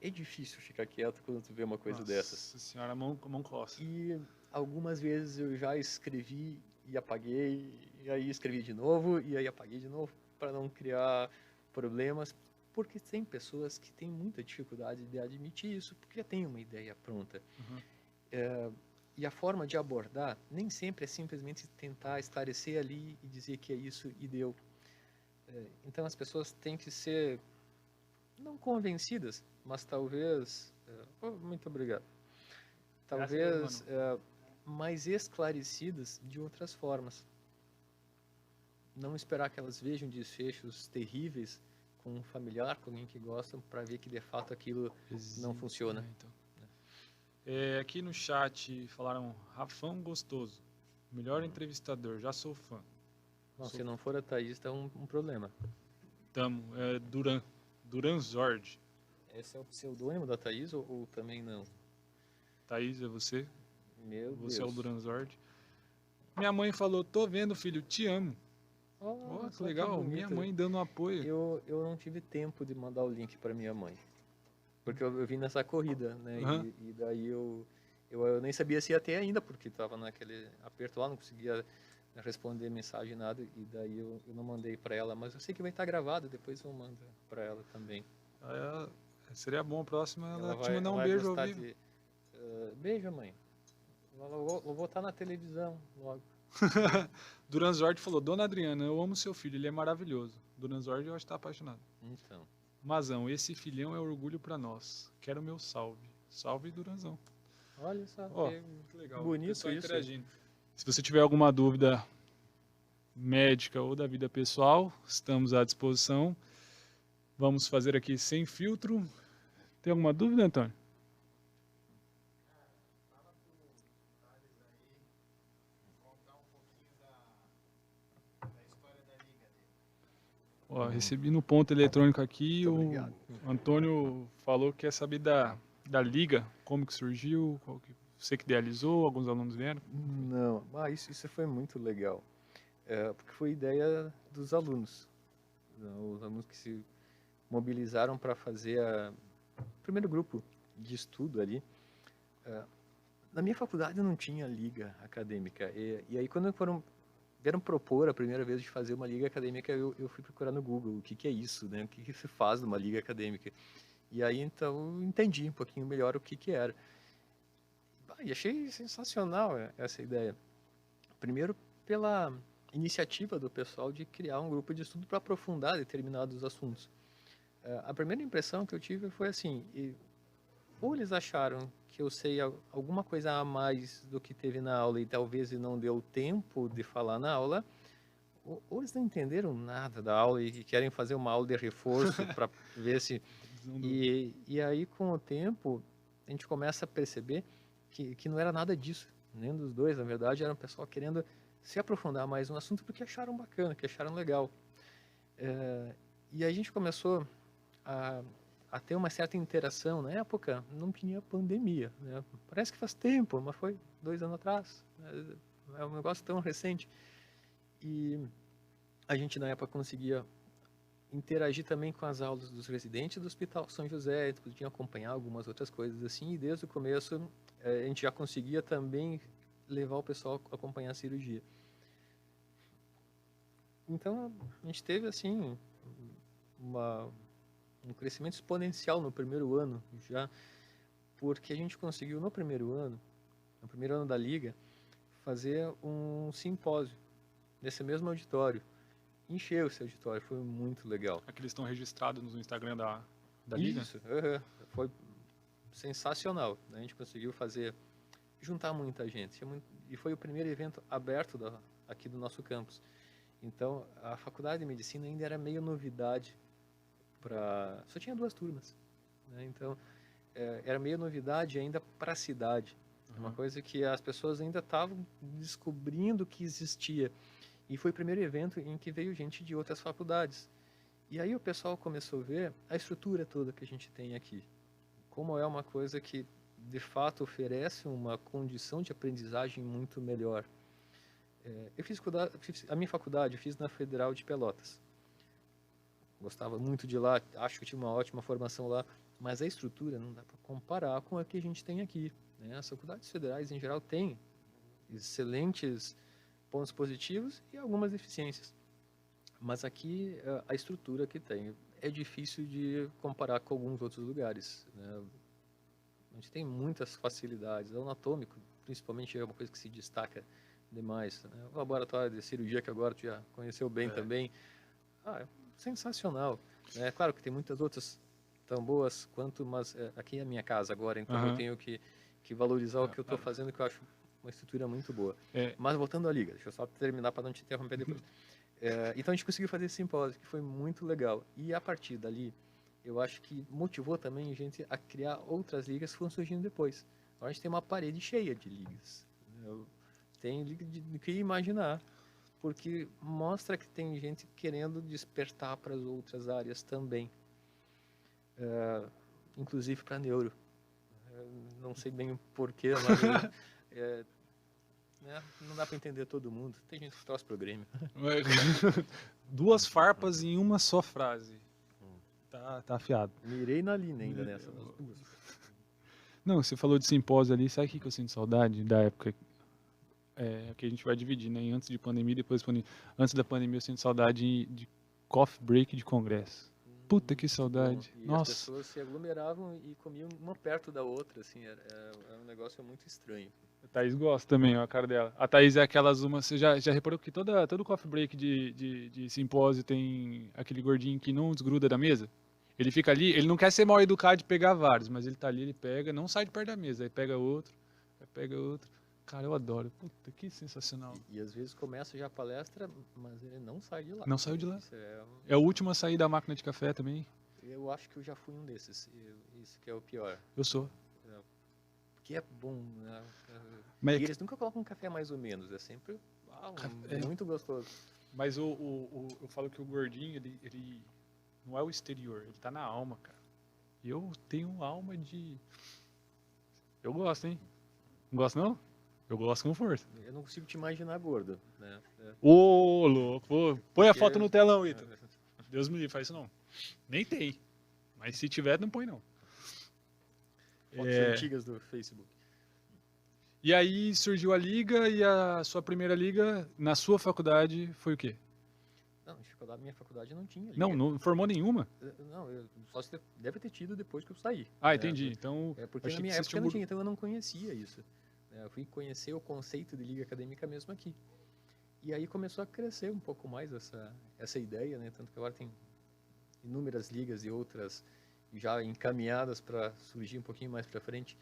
é difícil ficar quieto quando tu vê uma coisa dessas. Nossa senhora, mão coça. E algumas vezes eu já escrevi e apaguei, e aí escrevi de novo, e aí apaguei de novo, para não criar problemas, porque tem pessoas que têm muita dificuldade de admitir isso, porque já tem uma ideia pronta. E a forma de abordar nem sempre é simplesmente tentar esclarecer ali e dizer que é isso e deu. Então as pessoas têm que ser, não convencidas, mas talvez... muito obrigado. Talvez mais esclarecidas de outras formas. Não esperar que elas vejam desfechos terríveis com um familiar, com alguém que gostam, para ver que de fato aquilo não funciona. Então. Aqui no chat falaram Rafão Gostoso, melhor entrevistador, já sou fã. Não, se não for a Thaís, tá um problema. Tamo, Duran Zord. Esse é o pseudônimo da Thaís ou também não? Thaís, é você? Meu Deus. Você é o Duran Zord. Minha mãe falou, tô vendo, filho, te amo. Que legal, minha mãe dando um apoio. Eu não tive tempo de mandar o link para minha mãe. Porque eu vim nessa corrida, né? E daí eu nem sabia se ia ter ainda, porque estava naquele aperto lá, não conseguia responder mensagem, nada. E daí eu não mandei para ela, mas eu sei que vai estar gravado, depois eu mando para ela também. Seria bom a próxima ela te mandar um beijo ao vivo. Beijo, mãe. Eu vou estar na televisão logo. Duran Zord falou, Dona Adriana, eu amo seu filho, ele é maravilhoso. Duran Zord, eu acho que tá apaixonado. Então. Mazão, esse filhão é orgulho pra nós. Quero meu salve. Salve, Duranzão. Olha só, que legal. Bonito isso. Interagindo. Se você tiver alguma dúvida médica ou da vida pessoal, estamos à disposição. Vamos fazer aqui sem filtro. Tem alguma dúvida, Antônio? Recebi no ponto eletrônico aqui, o Antônio falou que quer saber da liga, como que surgiu, você que idealizou, alguns alunos vieram? Não, isso foi muito legal, porque foi ideia dos alunos, os alunos que se mobilizaram para fazer o primeiro grupo de estudo ali. Na minha faculdade não tinha liga acadêmica, e aí quando vieram propor a primeira vez de fazer uma liga acadêmica, eu fui procurar no Google o que é isso, né? O que se faz numa liga acadêmica. E aí, então, eu entendi um pouquinho melhor o que era. E achei sensacional essa ideia. Primeiro, pela iniciativa do pessoal de criar um grupo de estudo para aprofundar determinados assuntos. A primeira impressão que eu tive foi assim, ou eles acharam que eu sei alguma coisa a mais do que teve na aula e talvez não deu tempo de falar na aula, ou eles não entenderam nada da aula e querem fazer uma aula de reforço para ver se... E aí, com o tempo, a gente começa a perceber que não era nada disso, nem dos dois, na verdade, era um pessoal querendo se aprofundar mais no assunto porque acharam bacana, que acharam legal. E aí a gente começou a ter uma certa interação. Na época não tinha pandemia, né? Parece que faz tempo, mas foi 2 anos atrás, é um negócio tão recente, e a gente na época conseguia interagir também com as aulas dos residentes do Hospital São José, podia acompanhar algumas outras coisas assim, e desde o começo a gente já conseguia também levar o pessoal a acompanhar a cirurgia. Então, a gente teve, assim, um crescimento exponencial no primeiro ano já, porque a gente conseguiu, no primeiro ano da Liga, fazer um simpósio nesse mesmo auditório. Encheu esse auditório, foi muito legal. Aqueles estão registrados no Instagram da Liga? Isso, foi sensacional. A gente conseguiu juntar muita gente. E foi o primeiro evento aberto aqui do nosso campus. Então, a faculdade de medicina ainda era meio novidade. Só tinha 2 turmas. Né? Então, era meio novidade ainda para a cidade. Uma coisa que as pessoas ainda estavam descobrindo que existia. E foi o primeiro evento em que veio gente de outras faculdades. E aí o pessoal começou a ver a estrutura toda que a gente tem aqui. Como é uma coisa que, de fato, oferece uma condição de aprendizagem muito melhor. Eu fiz a minha faculdade, eu fiz na Federal de Pelotas. Gostava muito de lá, acho que tive uma ótima formação lá, mas a estrutura não dá para comparar com a que a gente tem aqui. Né? As faculdades federais, em geral, têm excelentes pontos positivos e algumas deficiências. Mas aqui, a estrutura que tem é difícil de comparar com alguns outros lugares. Né? A gente tem muitas facilidades. O anatômico, principalmente, é uma coisa que se destaca demais. Né? O laboratório de cirurgia, que agora tu já conheceu bem também, é sensacional. É claro que tem muitas outras tão boas quanto, mas aqui é a minha casa agora, então eu tenho que valorizar o que eu estou fazendo, que eu acho uma estrutura muito boa. Mas voltando à Liga, deixa eu só terminar para não te interromper depois. Então a gente conseguiu fazer esse simpósio, que foi muito legal. E a partir dali, eu acho que motivou também a gente a criar outras ligas que foram surgindo depois. Agora a gente tem uma parede cheia de ligas. Tem liga de que imaginar, porque mostra que tem gente querendo despertar para as outras áreas também. Inclusive para neuro. Não sei bem o porquê, mas não dá para entender todo mundo. Tem gente que torce pro Grêmio. 2 farpas em uma só frase. Tá afiado. Mirei na linha ainda nessa. Não, você falou de simpósio ali, sabe o que eu sinto saudade da época que a gente vai dividir, né? Antes de pandemia e depois de pandemia. Antes da pandemia eu sinto saudade de coffee break de congresso. Puta, que saudade. E nossa. As pessoas se aglomeravam e comiam uma perto da outra, assim, era um negócio muito estranho. A Thaís gosta também, ó, a cara dela. A Thaís é aquelas você já reparou que todo coffee break de simpósio tem aquele gordinho que não desgruda da mesa? Ele fica ali, ele não quer ser mal educado de pegar vários, mas ele tá ali, ele pega, não sai de perto da mesa, aí pega outro. Cara, eu adoro. Puta, que sensacional. E às vezes começa já a palestra, mas ele não sai de lá. Não saiu de lá. É o último a sair da máquina de café também. Eu acho que eu já fui um desses. Isso que é o pior. Eu sou. Porque é bom, né? Mas e eles nunca colocam um café mais ou menos. É sempre muito gostoso. Mas eu falo que o gordinho, ele não é o exterior, ele tá na alma, cara. E eu tenho alma de... Eu gosto, hein? Não gosto, não? Eu gosto com força. Eu não consigo te imaginar gordo, né? Ô, louco. Põe a foto no telão, Ito. Deus me livre, faz isso não. Nem tem. Mas se tiver, não põe não. Fotos antigas do Facebook. E aí surgiu a liga, e a sua primeira liga na sua faculdade foi o quê? Não, minha faculdade não tinha liga. Não formou nenhuma? Não, só deve ter tido depois que eu saí. Entendi. Então, porque na minha época não tinha, então eu não conhecia isso. Eu fui conhecer o conceito de liga acadêmica mesmo aqui. E aí começou a crescer um pouco mais essa ideia, né? Tanto que agora tem inúmeras ligas e outras já encaminhadas para surgir um pouquinho mais para frente.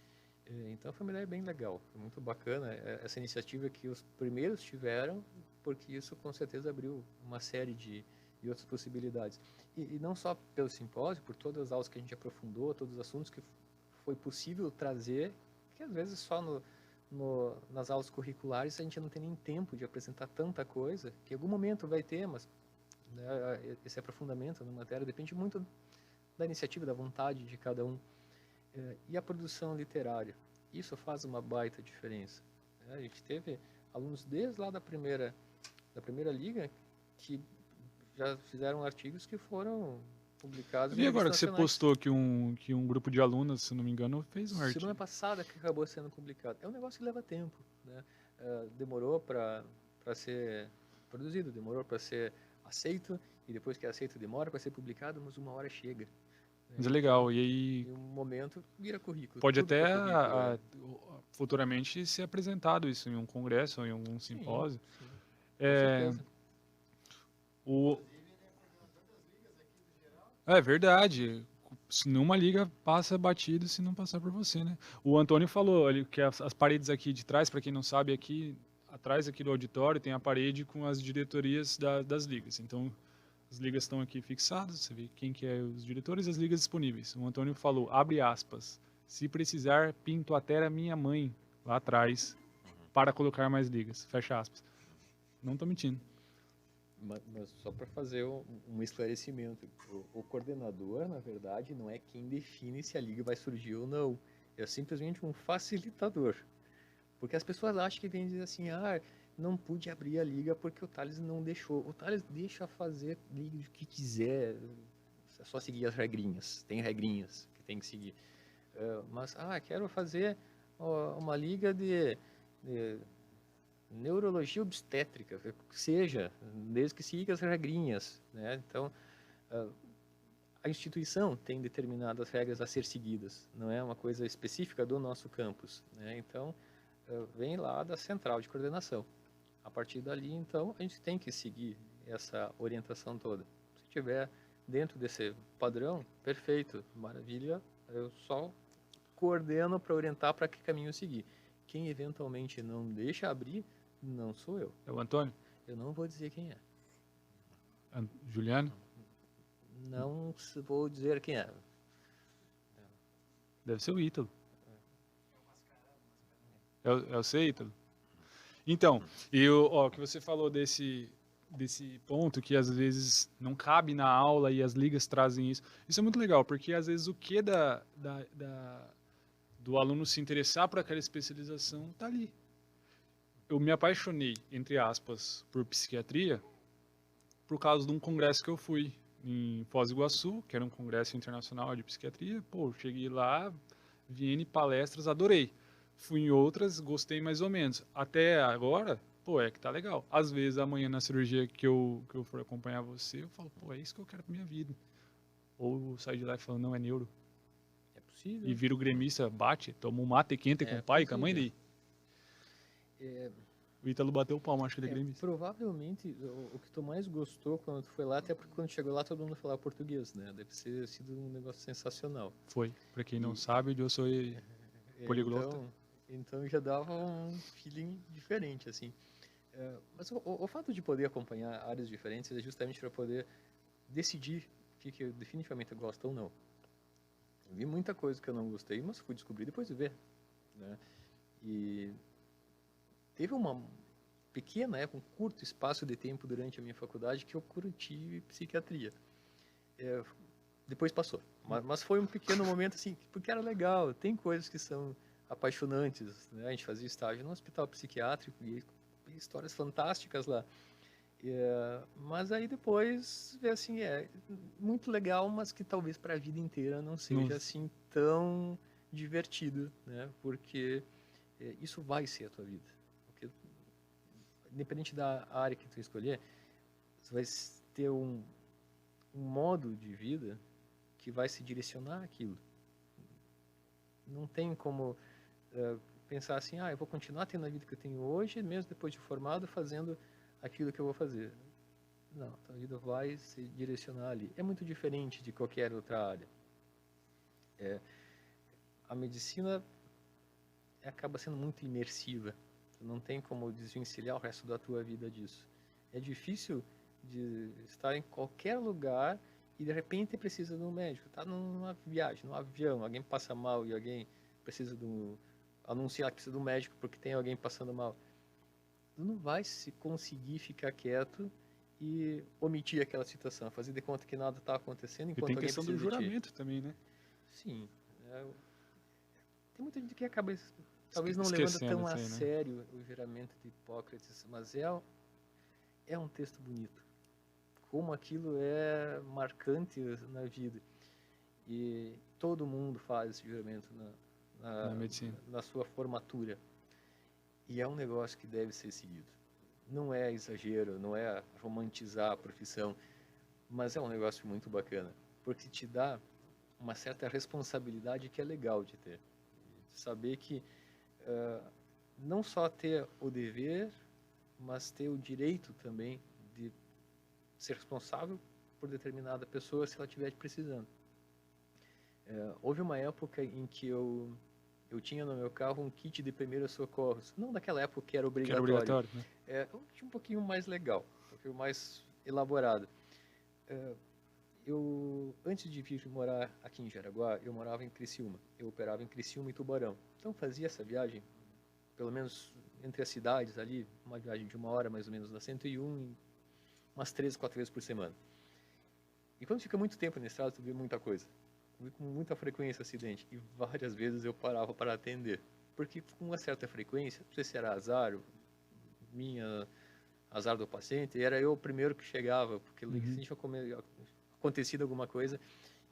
Então foi uma ideia bem legal, foi muito bacana essa iniciativa que os primeiros tiveram, porque isso com certeza abriu uma série de outras possibilidades. E não só pelo simpósio, por todas as aulas que a gente aprofundou, todos os assuntos que foi possível trazer, que às vezes só nas aulas curriculares a gente não tem nem tempo de apresentar tanta coisa, que em algum momento vai ter, mas né, esse aprofundamento na matéria depende muito da iniciativa, da vontade de cada um. E a produção literária, isso faz uma baita diferença. A gente teve alunos desde lá da primeira liga que já fizeram artigos que foram publicados. E agora que você postou que um grupo de alunos, se não me engano, fez um artigo? Semana passada que acabou sendo publicado. É um negócio que leva tempo, né? Demorou para ser produzido, demorou para ser aceito, e depois que é aceito demora para ser publicado, mas uma hora chega. Né? Mas é legal, e aí Em um momento vira currículo. pode Tudo que até é currículo futuramente ser apresentado isso em um congresso ou em algum Sim, simpósio. sim, com É, certeza. É verdade. Nenhuma liga passa batido se não passar por você, né? O Antônio falou ali que as paredes aqui de trás, para quem não sabe, aqui atrás aqui do auditório tem a parede com as diretorias das ligas. Então, as ligas estão aqui fixadas, você vê quem que é os diretores e as ligas disponíveis. O Antônio falou, abre aspas, se precisar, pinto até a minha mãe lá atrás para colocar mais ligas, fecha aspas. Não estou mentindo. Mas só para fazer um esclarecimento, o coordenador, na verdade, não é quem define se a liga vai surgir ou não. É simplesmente um facilitador. Porque as pessoas acham que vem dizer assim, não pude abrir a liga porque o Thales não deixou. O Thales deixa fazer liga o que quiser, é só seguir as regrinhas. Tem regrinhas que tem que seguir. Mas, quero fazer uma liga de neurologia obstétrica, que seja, desde que siga as regrinhas, né? Então, a instituição tem determinadas regras a ser seguidas, não é uma coisa específica do nosso campus, né? Então, vem lá da central de coordenação. A partir dali, então, a gente tem que seguir essa orientação toda. Se tiver dentro desse padrão, perfeito, maravilha, eu só coordeno para orientar para que caminho seguir. Quem eventualmente não deixa abrir, não sou eu. É o Antônio? Eu não vou dizer quem é. Juliano? Não vou dizer quem é. Deve ser o Ítalo. É o seu Ítalo? Então, o que você falou desse ponto que às vezes não cabe na aula e as ligas trazem isso. Isso é muito legal, porque às vezes o que do aluno se interessar por aquela especialização está ali. Eu me apaixonei, entre aspas, por psiquiatria por causa de um congresso que eu fui em Foz do Iguaçu, que era um congresso internacional de psiquiatria. Pô, cheguei lá, vi N palestras, adorei. Fui em outras, gostei mais ou menos. Até agora, pô, é que tá legal. Às vezes, amanhã na cirurgia que eu for acompanhar você, eu falo, pô, é isso que eu quero pra minha vida. Ou eu saio de lá e falo, não, é neuro. É possível. E vira o gremista, bate, toma um mate quente com o pai e com a mãe daí. O Ítalo bateu o palmo, acho que ele é gremista. Provavelmente, o que tu mais gostou quando tu foi lá, até porque quando chegou lá todo mundo falava português, né? Deve ter sido um negócio sensacional. Foi. Pra quem não sabe, eu sou poliglota. Então já dava um feeling diferente, assim. Mas o fato de poder acompanhar áreas diferentes é justamente para poder decidir o que eu definitivamente gosto ou não. Eu vi muita coisa que eu não gostei, mas fui descobrir depois de ver, né? E teve uma pequena época, um curto espaço de tempo durante a minha faculdade que eu curti psiquiatria. Depois passou, mas foi um pequeno momento assim, porque era legal. Tem coisas que são apaixonantes, né? A gente fazia estágio no hospital psiquiátrico e histórias fantásticas lá. Mas aí depois, assim, é muito legal, mas que talvez para a vida inteira não seja assim tão divertido, né? Porque isso vai ser a tua vida. Porque, independente da área que tu escolher, você vai ter um modo de vida que vai se direcionar àquilo. Não tem como pensar assim, eu vou continuar tendo a vida que eu tenho hoje, mesmo depois de formado, fazendo aquilo que eu vou fazer. Não, a vida vai se direcionar ali. É muito diferente de qualquer outra área. A medicina acaba sendo muito imersiva. Não tem como desvencilhar o resto da tua vida disso. É difícil de estar em qualquer lugar e de repente precisa de um médico. Está numa viagem, num avião, alguém passa mal e alguém precisa anunciar que precisa de um médico porque tem alguém passando mal. Tu não vai se conseguir ficar quieto e omitir aquela situação, fazer de conta que nada está acontecendo enquanto alguém precisa de ti. E tem questão do juramento também, né? Sim. Tem muita gente que acaba talvez não levando tão a sério o juramento de Hipócrates, mas é um texto bonito. Como aquilo é marcante na vida. E todo mundo faz esse juramento na medicina, na sua formatura. E é um negócio que deve ser seguido. não é exagero, não é romantizar a profissão, mas é um negócio muito bacana, porque te dá uma certa responsabilidade que é legal de ter. Saber que não só ter o dever, mas ter o direito também de ser responsável por determinada pessoa se ela estiver precisando. Houve uma época em que eu tinha no meu carro um kit de primeiros socorros. Não naquela época que era obrigatório. Que era obrigatório, né? Eu tinha um pouquinho mais legal, um pouquinho mais elaborado. Antes de vir morar aqui em Jaraguá, eu morava em Criciúma. Eu operava em Criciúma e Tubarão. Então fazia essa viagem, pelo menos entre as cidades ali, uma viagem de 1 hora mais ou menos na 101, umas 3, 4 vezes por semana. E quando fica muito tempo na estrada, tu vê muita coisa. Vi com muita frequência acidente. E várias vezes eu parava para atender. Porque com uma certa frequência, não sei se era azar, azar do paciente, era eu o primeiro que chegava, porque tinha acontecido alguma coisa.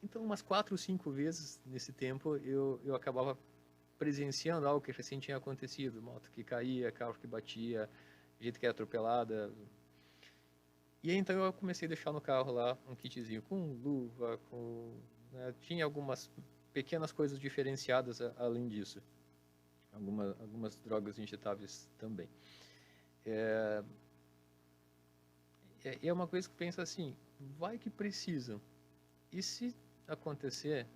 Então, umas 4 ou 5 vezes nesse tempo, eu acabava presenciando algo que recém tinha acontecido. Moto que caía, carro que batia, gente que era atropelada. E aí, então, eu comecei a deixar no carro lá um kitzinho com luva, tinha algumas pequenas coisas diferenciadas além disso. Algumas drogas injetáveis também. É uma coisa que pensa assim, vai que precisam. E se acontecer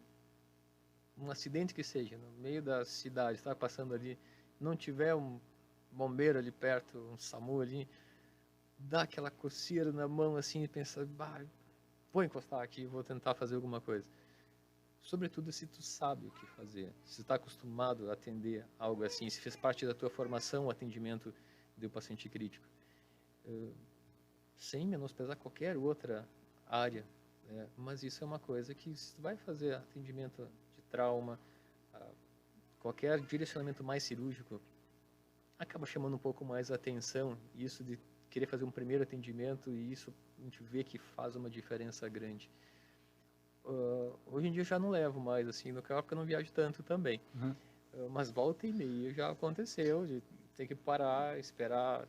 um acidente que seja, no meio da cidade, está passando ali, não tiver um bombeiro ali perto, um SAMU ali, dá aquela coceira na mão assim e pensa, vou encostar aqui, vou tentar fazer alguma coisa. Sobretudo se tu sabe o que fazer, se está acostumado a atender algo assim, se fez parte da tua formação o atendimento do paciente crítico. Sem menosprezar qualquer outra área, mas isso é uma coisa que se tu vai fazer atendimento de trauma, qualquer direcionamento mais cirúrgico, acaba chamando um pouco mais a atenção, isso de querer fazer um primeiro atendimento, e isso a gente vê que faz uma diferença grande. Hoje em dia eu já não levo mais assim no carro, porque eu não viajo tanto também. Mas volta e meia já aconteceu de ter que parar, esperar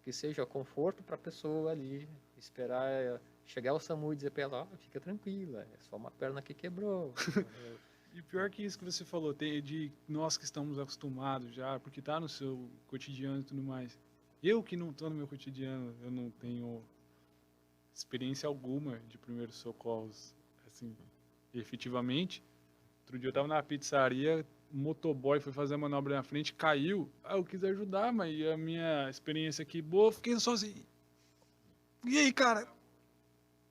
que seja conforto para a pessoa ali, esperar chegar ao SAMU e dizer para ela, fica tranquila, é só uma perna que quebrou. E pior que isso que você falou, de nós que estamos acostumados já, porque tá no seu cotidiano e tudo mais. Eu que não estou no meu cotidiano, eu não tenho experiência alguma de primeiros socorros, assim, efetivamente. Outro dia eu estava na pizzaria, um motoboy foi fazer a manobra na frente, caiu. Eu quis ajudar, mas a minha experiência aqui boa, fiquei só assim. E aí, cara?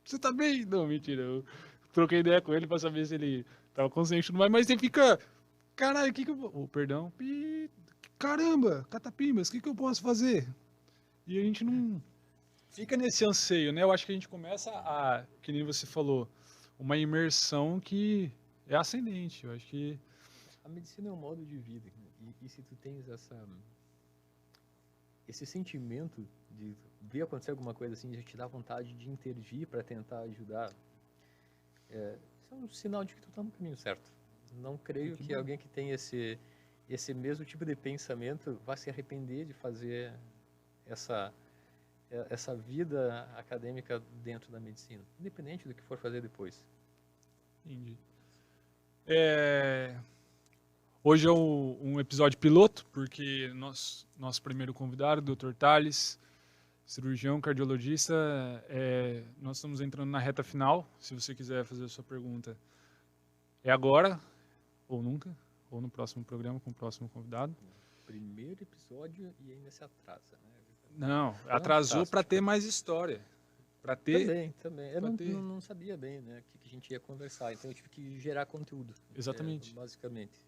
Você tá bem? Não, mentira. Eu troquei ideia com ele pra saber se ele tava consciente ou não, mas você fica. Caralho, o que eu vou. Perdão. Caramba, catapimbas, o que eu posso fazer? E a gente não fica nesse anseio, né? Eu acho que a gente começa a, que nem você falou, uma imersão que é ascendente. Eu acho que a medicina é um modo de vida, e se tu tens esse sentimento de ver acontecer alguma coisa assim, já te dá vontade de intervir para tentar ajudar, isso é um sinal de que tu está no caminho certo. Não creio que alguém que tem esse mesmo tipo de pensamento vá se arrepender de fazer essa vida acadêmica dentro da medicina, independente do que for fazer depois. Entendi. Hoje é um episódio piloto, porque nosso primeiro convidado, o Dr. Thales, cirurgião, cardiologista, nós estamos entrando na reta final. Se você quiser fazer a sua pergunta, é agora, ou nunca, ou no próximo programa com o próximo convidado. Primeiro episódio e ainda se atrasa, né? Não, atrasou para ter mais história. Para ter... Também. Eu não sabia bem, né, o que a gente ia conversar, então eu tive que gerar conteúdo. Exatamente. Basicamente.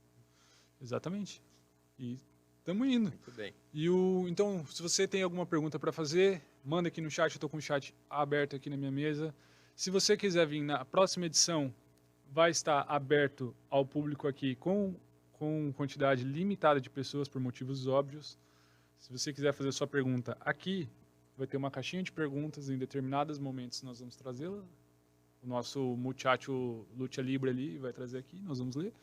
Exatamente. E estamos indo. Muito bem. Então, se você tem alguma pergunta para fazer, manda aqui no chat, eu estou com o chat aberto aqui na minha mesa. Se você quiser vir na próxima edição, vai estar aberto ao público aqui com quantidade limitada de pessoas por motivos óbvios. Se você quiser fazer sua pergunta aqui, vai ter uma caixinha de perguntas em determinados momentos, nós vamos trazê-la. O nosso muchacho Lucha Libre ali vai trazer aqui, nós vamos ler.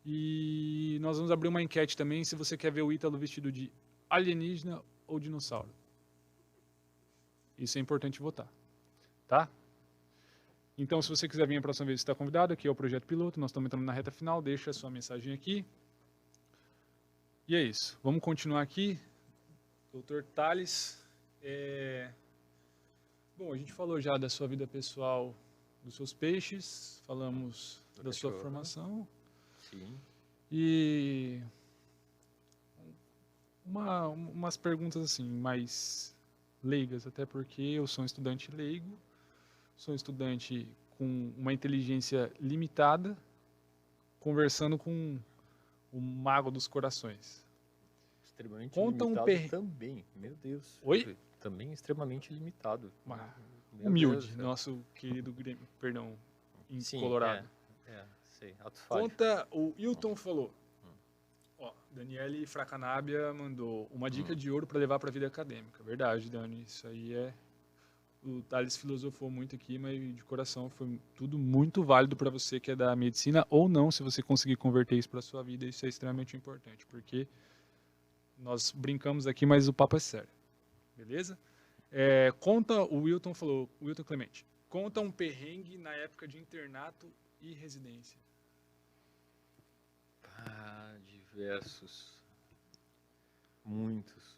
E nós vamos abrir uma enquete também, se você quer ver o Ítalo vestido de alienígena ou dinossauro. Isso é importante votar, tá? Então, se você quiser vir a próxima vez, você está convidado. Aqui é o Projeto Piloto, nós estamos entrando na reta final. Deixa a sua mensagem aqui. E é isso. Vamos continuar aqui. Doutor Tales. Bom, a gente falou já da sua vida pessoal, dos seus peixes, falamos da sua formação. Sim. E umas perguntas assim, mais leigas, até porque eu sou um estudante leigo, sou um estudante com uma inteligência limitada, conversando com o mago dos corações. Extremamente Conta limitado também, meu Deus. Oi? Também extremamente limitado. Meu Humilde, Deus, nosso querido Grêmio, perdão, em sim, Colorado. Sei, ato falho. Conta, o Hilton falou. Ó, Daniele Fracanábia mandou uma dica de ouro para levar para a vida acadêmica. Verdade, Dani, isso aí é... O Thales filosofou muito aqui, mas de coração foi tudo muito válido para você que é da medicina ou não, se você conseguir converter isso para sua vida, isso é extremamente importante, porque nós brincamos aqui, mas o papo é sério. Beleza? Conta, o Wilton falou, o Wilton Clemente, conta um perrengue na época de internato e residência. Diversos. Muitos.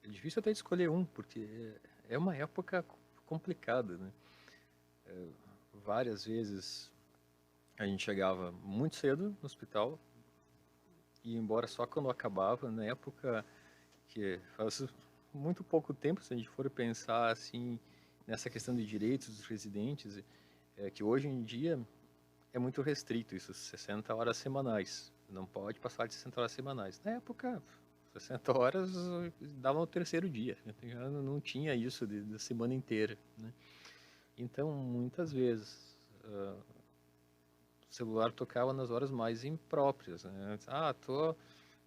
É difícil até escolher um, porque é uma época complicada, né? Várias vezes a gente chegava muito cedo no hospital e ia embora só quando acabava, na época que faz muito pouco tempo, se a gente for pensar assim nessa questão de direitos dos residentes, que hoje em dia é muito restrito isso, 60 horas semanais, não pode passar de 60 horas semanais. Na época, 60 horas dava no terceiro dia, não tinha isso da semana inteira, né? Então, muitas vezes, o celular tocava nas horas mais impróprias, né? Tô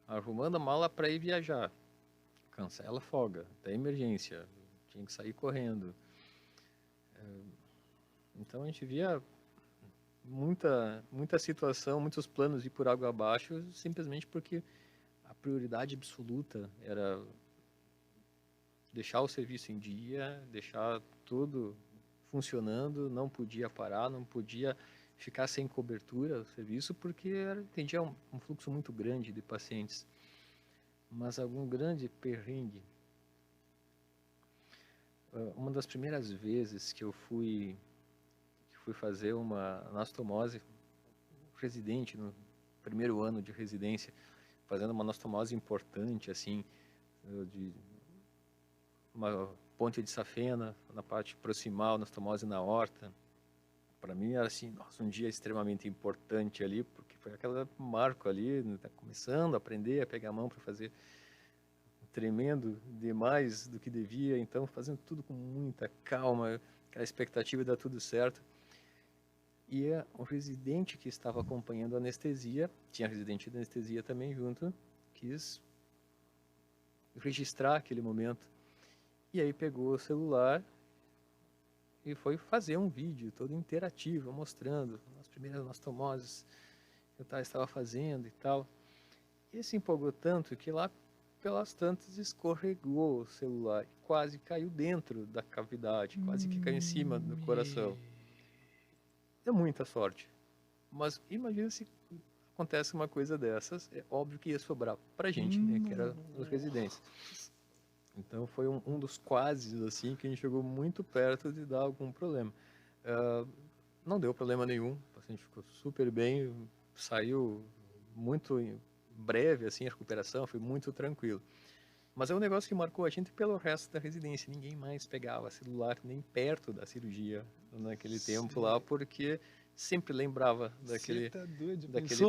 arrumando a mala para ir viajar, cancela a folga, tem emergência, tinha que sair correndo. Então, a gente via muita situação, muitos planos ir por água abaixo, simplesmente porque a prioridade absoluta era deixar o serviço em dia, deixar tudo funcionando, não podia parar, não podia ficar sem cobertura o serviço, porque atendia um fluxo muito grande de pacientes. Mas algum grande perrengue. Uma das primeiras vezes que eu fui fazer uma anastomose, residente, no primeiro ano de residência, fazendo uma anastomose importante, assim, de uma ponte de safena na parte proximal, anastomose na aorta. Para mim era assim, nossa, um dia extremamente importante ali, porque foi aquele marco ali, tá começando a aprender a pegar a mão para fazer, tremendo demais do que devia, então fazendo tudo com muita calma, aquela expectativa de dar tudo certo. E o residente que estava acompanhando a anestesia, tinha residente de anestesia também junto, quis registrar aquele momento. E aí pegou o celular e foi fazer um vídeo todo interativo, mostrando as primeiras anastomoses que eu estava fazendo e tal. E se empolgou tanto que lá pelas tantas escorregou o celular, quase caiu dentro da cavidade, quase que caiu em cima do coração. É muita sorte. Mas imagina se acontece uma coisa dessas, é óbvio que ia sobrar pra gente, né, que era os residentes. Então foi um dos quases, assim, que a gente chegou muito perto de dar algum problema. Não deu problema nenhum, o paciente ficou super bem, saiu muito breve, assim, a recuperação, foi muito tranquilo. Mas é um negócio que marcou a gente pelo resto da residência. Ninguém mais pegava celular nem perto da cirurgia naquele tempo lá, porque sempre lembrava daquele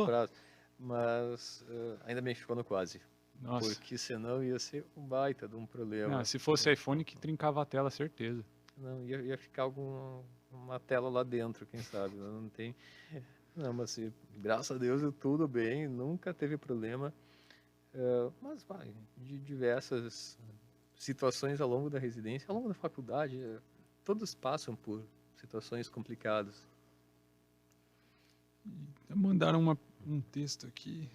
prazo. Mas ainda bem que ficou no quase. Nossa. Porque senão ia ser um baita de um problema. Não, se fosse iPhone que trincava a tela, certeza. Não, ia ficar uma tela lá dentro, quem sabe. Não tem... Não, mas assim, graças a Deus tudo bem, nunca teve problema. Mas vai, de diversas situações ao longo da residência, ao longo da faculdade, todos passam por situações complicadas. Mandaram um texto aqui.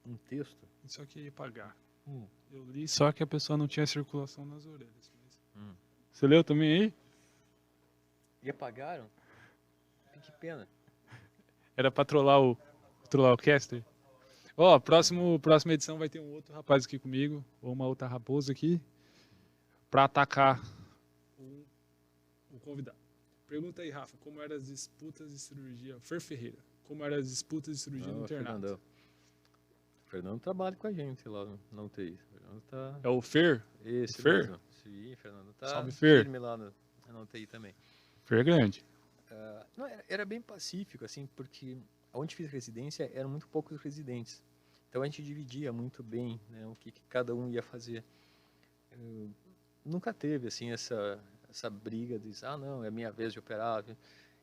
Um texto? Isso aqui ia pagar. Eu li só que a pessoa não tinha circulação nas orelhas. Hum. Você leu também aí? E apagaram? Que pena. Era pra trollar o caster. Ó, próxima edição vai ter um outro rapaz aqui comigo, ou uma outra raposa aqui, pra atacar o convidado. Pergunta aí, Rafa, como eram as disputas de cirurgia? Fer Ferreira, como eram as disputas de cirurgia no internato? O Fernando trabalha com a gente lá na UTI. O Fernando tá... É o Fer? Esse o Fer? mesmo. Sim, Fernando tá Salve, Fer. firme lá na UTI também. Fer é grande. Não, era bem pacífico, assim, porque onde fiz residência eram muito poucos residentes. Então a gente dividia muito bem, né, o que cada um ia fazer. Nunca teve assim essa briga de não, é minha vez de operar.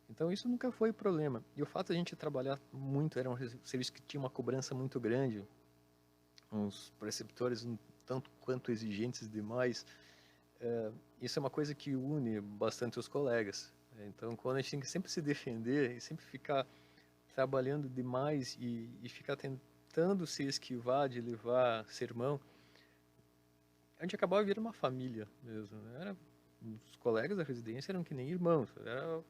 Então isso nunca foi problema. E o fato de a gente trabalhar muito, era um serviço que tinha uma cobrança muito grande, uns preceptores um tanto quanto exigentes demais. Isso é uma coisa que une bastante os colegas. Então, quando a gente tem que sempre se defender e sempre ficar trabalhando demais e ficar tentando se esquivar de levar sermão, a gente acabava virando uma família mesmo. Né? Os colegas da residência eram que nem irmãos. Era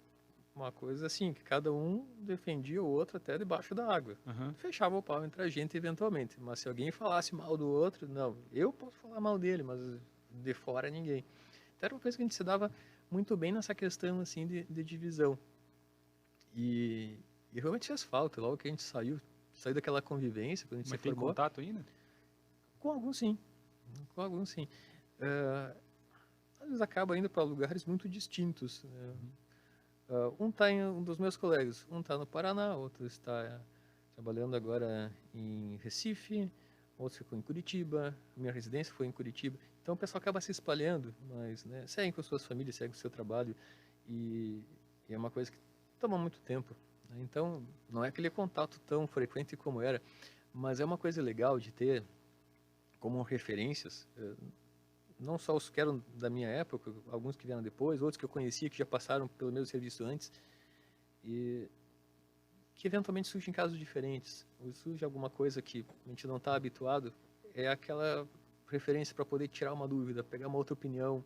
uma coisa assim, que cada um defendia o outro até debaixo da água. Uhum. Fechava o pau entre a gente eventualmente. Mas se alguém falasse mal do outro, não, eu posso falar mal dele, mas de fora ninguém. Então era uma coisa que a gente se dava muito bem nessa questão assim de divisão. E realmente fez falta. Logo que a gente saiu daquela convivência, quando a gente Mas se tem formou. contato ainda? Com alguns sim. Com alguns sim. Às vezes acaba indo para lugares muito distintos. Né? Um dos meus colegas, um está no Paraná, outro está trabalhando agora em Recife, outro ficou em Curitiba, minha residência foi em Curitiba. Então o pessoal acaba se espalhando, mas né, seguem com suas famílias, seguem com o seu trabalho, e é uma coisa que toma muito tempo. Né? Então não é aquele contato tão frequente como era, mas é uma coisa legal de ter como referências, não só os que eram da minha época, alguns que vieram depois, outros que eu conhecia, que já passaram pelo meu serviço antes, e que eventualmente surgem casos diferentes, ou surge alguma coisa que a gente não está habituado, é aquela referência para poder tirar uma dúvida, pegar uma outra opinião.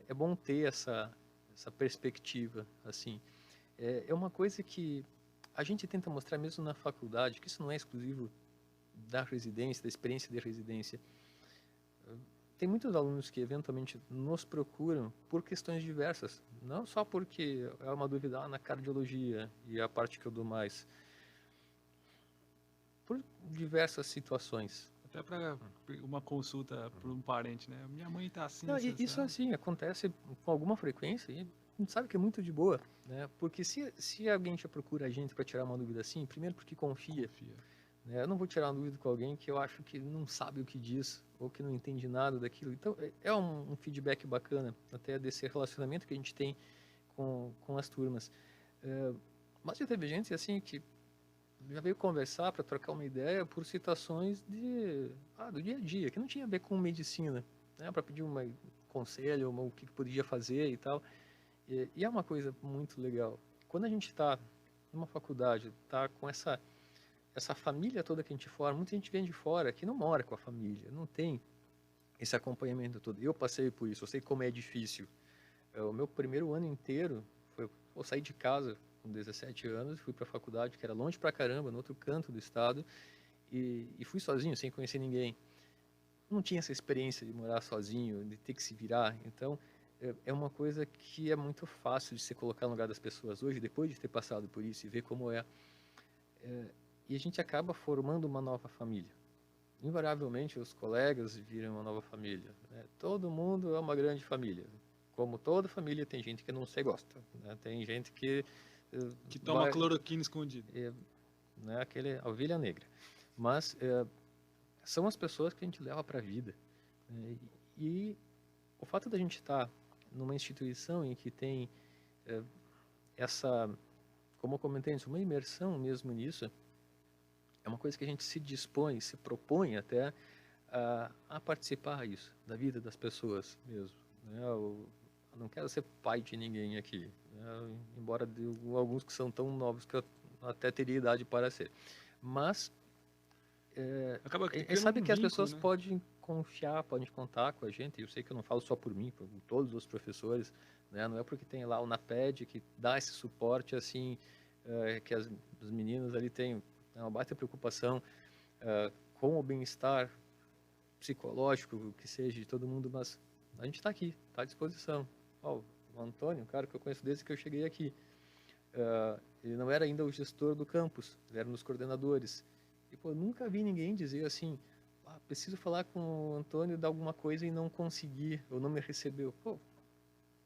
É bom ter essa perspectiva, assim. É uma coisa que a gente tenta mostrar mesmo na faculdade, que isso não é exclusivo da residência, da experiência de residência. Tem muitos alunos que eventualmente nos procuram por questões diversas, não só porque é uma dúvida na cardiologia e a parte que eu dou mais, por diversas situações. Até para uma consulta por um parente, né? Minha mãe tá assim, Não, isso assim acontece com alguma frequência e a gente sabe que é muito de boa, né? Porque se alguém já procura a gente para tirar uma dúvida assim, primeiro porque confia. Né? Eu não vou tirar uma dúvida com alguém que eu acho que não sabe o que diz ou que não entende nada daquilo. Então é um feedback bacana até desse relacionamento que a gente tem com as turmas. Mas já teve gente assim que já veio conversar para trocar uma ideia por situações do dia a dia, que não tinha a ver com medicina, né? Para pedir um conselho, o que podia fazer e tal. E é uma coisa muito legal. Quando a gente está numa faculdade, está com essa família toda que a gente forma, muita gente vem de fora que não mora com a família, não tem esse acompanhamento todo. Eu passei por isso, eu sei como é difícil. O meu primeiro ano inteiro eu saí de casa com 17 anos, fui para a faculdade, que era longe pra caramba, no outro canto do estado, e fui sozinho, sem conhecer ninguém. Não tinha essa experiência de morar sozinho, de ter que se virar. Então, é uma coisa que é muito fácil de se colocar no lugar das pessoas hoje, depois de ter passado por isso e ver como é. E a gente acaba formando uma nova família. Invariavelmente, os colegas viram uma nova família. Né? Todo mundo é uma grande família. Como toda família, tem gente que não se gosta. Né? Tem gente que toma cloroquina escondida. Né? A ovelha negra. Mas são as pessoas que a gente leva para a vida. Né? E o fato da gente estar numa instituição em que tem essa, como eu comentei antes, uma imersão mesmo nisso, é uma coisa que a gente se dispõe, se propõe até a participar disso, da vida das pessoas mesmo. Né? Eu não quero ser pai de ninguém aqui, né? Embora de alguns que são tão novos que eu até teria idade para ser. Mas Acaba A gente criando sabe um que as vínculo, pessoas né? podem confiar, podem contar com a gente. Eu sei que eu não falo só por mim, por todos os professores, né? Não é porque tem lá o NAPED que dá esse suporte assim, que os meninos ali têm uma baita preocupação com o bem-estar psicológico, o que seja de todo mundo, mas a gente está aqui, está à disposição. Ó, o Antônio, um cara que eu conheço desde que eu cheguei aqui, ele não era ainda o gestor do campus, ele era um dos coordenadores. E pô, eu nunca vi ninguém dizer assim, preciso falar com o Antônio de alguma coisa e não consegui, ou não me recebeu. Pô,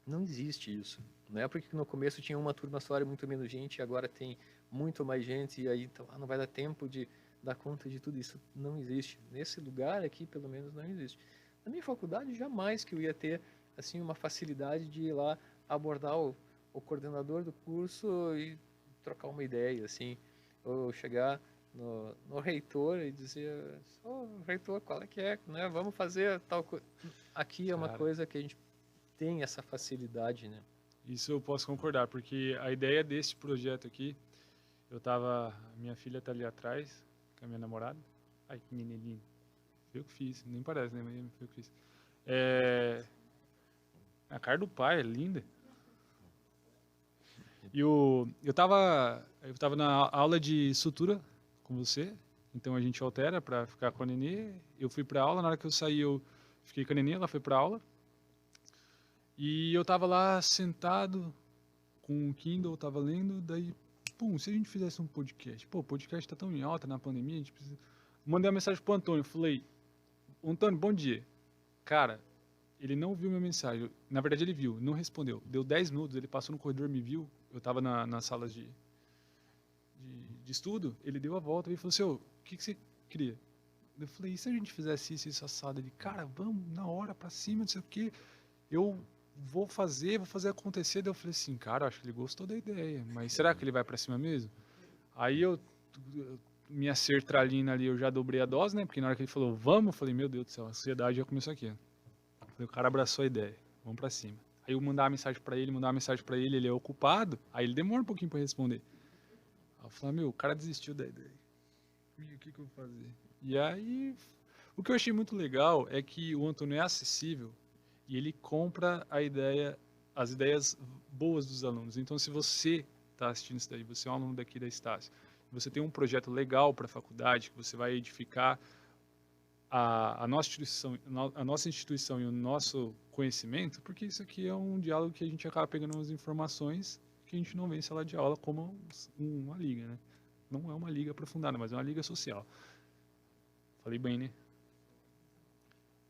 não existe isso. Não é porque no começo tinha uma turma só, era muito menos gente, e agora tem muito mais gente, e aí então, não vai dar tempo de dar conta de tudo isso. Não existe. Nesse lugar aqui, pelo menos, não existe. Na minha faculdade, jamais que eu ia ter assim uma facilidade de ir lá abordar o coordenador do curso e trocar uma ideia, assim, ou chegar no reitor e dizer, reitor, qual é que é, né? Vamos fazer tal coisa. Aqui é uma Cara, coisa que a gente tem essa facilidade, né? isso eu posso concordar, porque a ideia desse projeto aqui, minha filha tá ali atrás, com a minha namorada. Ai, que menininho. Eu que fiz, nem parece, né? Mas foi eu que fiz. A cara do pai é linda. E eu tava na aula de sutura com você, então a gente altera pra ficar com a Nenê. Eu fui pra aula, na hora que eu saí eu fiquei com a Nenê, ela foi pra aula. E eu tava lá sentado com o Kindle, tava lendo, daí, pum, se a gente fizesse um podcast? Pô, o podcast tá tão em alta na pandemia, a gente precisa... Mandei uma mensagem pro Antônio, falei, Antônio, bom dia. Cara, ele não viu minha mensagem. Na verdade, ele viu, não respondeu. Deu 10 minutos, ele passou no corredor, me viu. Eu tava nas salas de estudo. Ele deu a volta e falou assim, o que você queria? Eu falei, e se a gente fizesse isso assado? Ele, cara, vamos na hora, pra cima, não sei o quê. Eu vou fazer acontecer. Daí eu falei assim, cara, acho que ele gostou da ideia, mas será que ele vai pra cima mesmo? Aí minha sertralina ali, eu já dobrei a dose, né? Porque na hora que ele falou, vamos, eu falei, meu Deus do céu, a ansiedade já começou aqui. Falei, o cara abraçou a ideia, vamos pra cima. Aí eu mandava mensagem pra ele, ele é ocupado, aí ele demora um pouquinho pra responder. Aí eu falei, meu, o cara desistiu da ideia. E o que eu vou fazer? E aí, o que eu achei muito legal é que o Antônio é acessível e ele compra as ideias boas dos alunos. Então, se você está assistindo isso daí, você é um aluno daqui da Estácio, você tem um projeto legal para a faculdade, que você vai edificar a nossa instituição e o nosso conhecimento, porque isso aqui é um diálogo que a gente acaba pegando umas informações que a gente não vê em sala de aula como uma liga, né? Não é uma liga aprofundada, mas é uma liga social. Falei bem, né?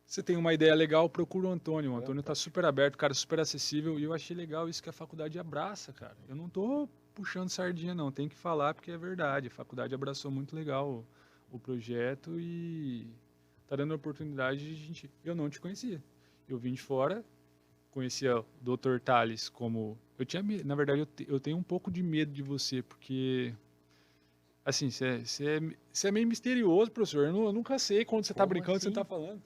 Você tem uma ideia legal, procura o Antônio. O Antônio está super aberto, cara, super acessível. E eu achei legal isso que a faculdade abraça, cara. Eu não tô puxando sardinha, não. Tem que falar porque é verdade. A faculdade abraçou muito legal o projeto e tá dando a oportunidade de gente... Eu não te conhecia. Eu vim de fora, conhecia o Dr. Tales como... Eu tinha medo. Na verdade, eu tenho um pouco de medo de você, porque... Assim, você é meio misterioso, professor. Eu nunca sei quando você tá Como brincando, assim? você tá falando.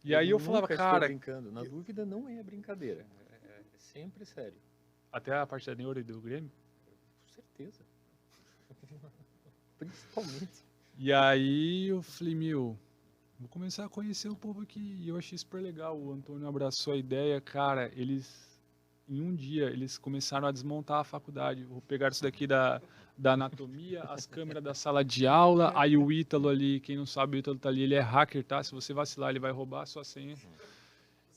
E Eu aí eu falava, nunca estou cara, brincando. Na dúvida não é brincadeira. É sempre sério. até a parte da neuro e do Grêmio. Com certeza. Principalmente. E aí eu falei, meu, vou começar a conhecer o povo aqui. E eu achei super legal. O Antônio abraçou a ideia. Cara, em um dia, eles começaram a desmontar a faculdade. Vou pegar isso daqui da anatomia, as câmeras da sala de aula. Aí o Ítalo ali, quem não sabe, o Ítalo tá ali, ele é hacker, tá? Se você vacilar, ele vai roubar a sua senha.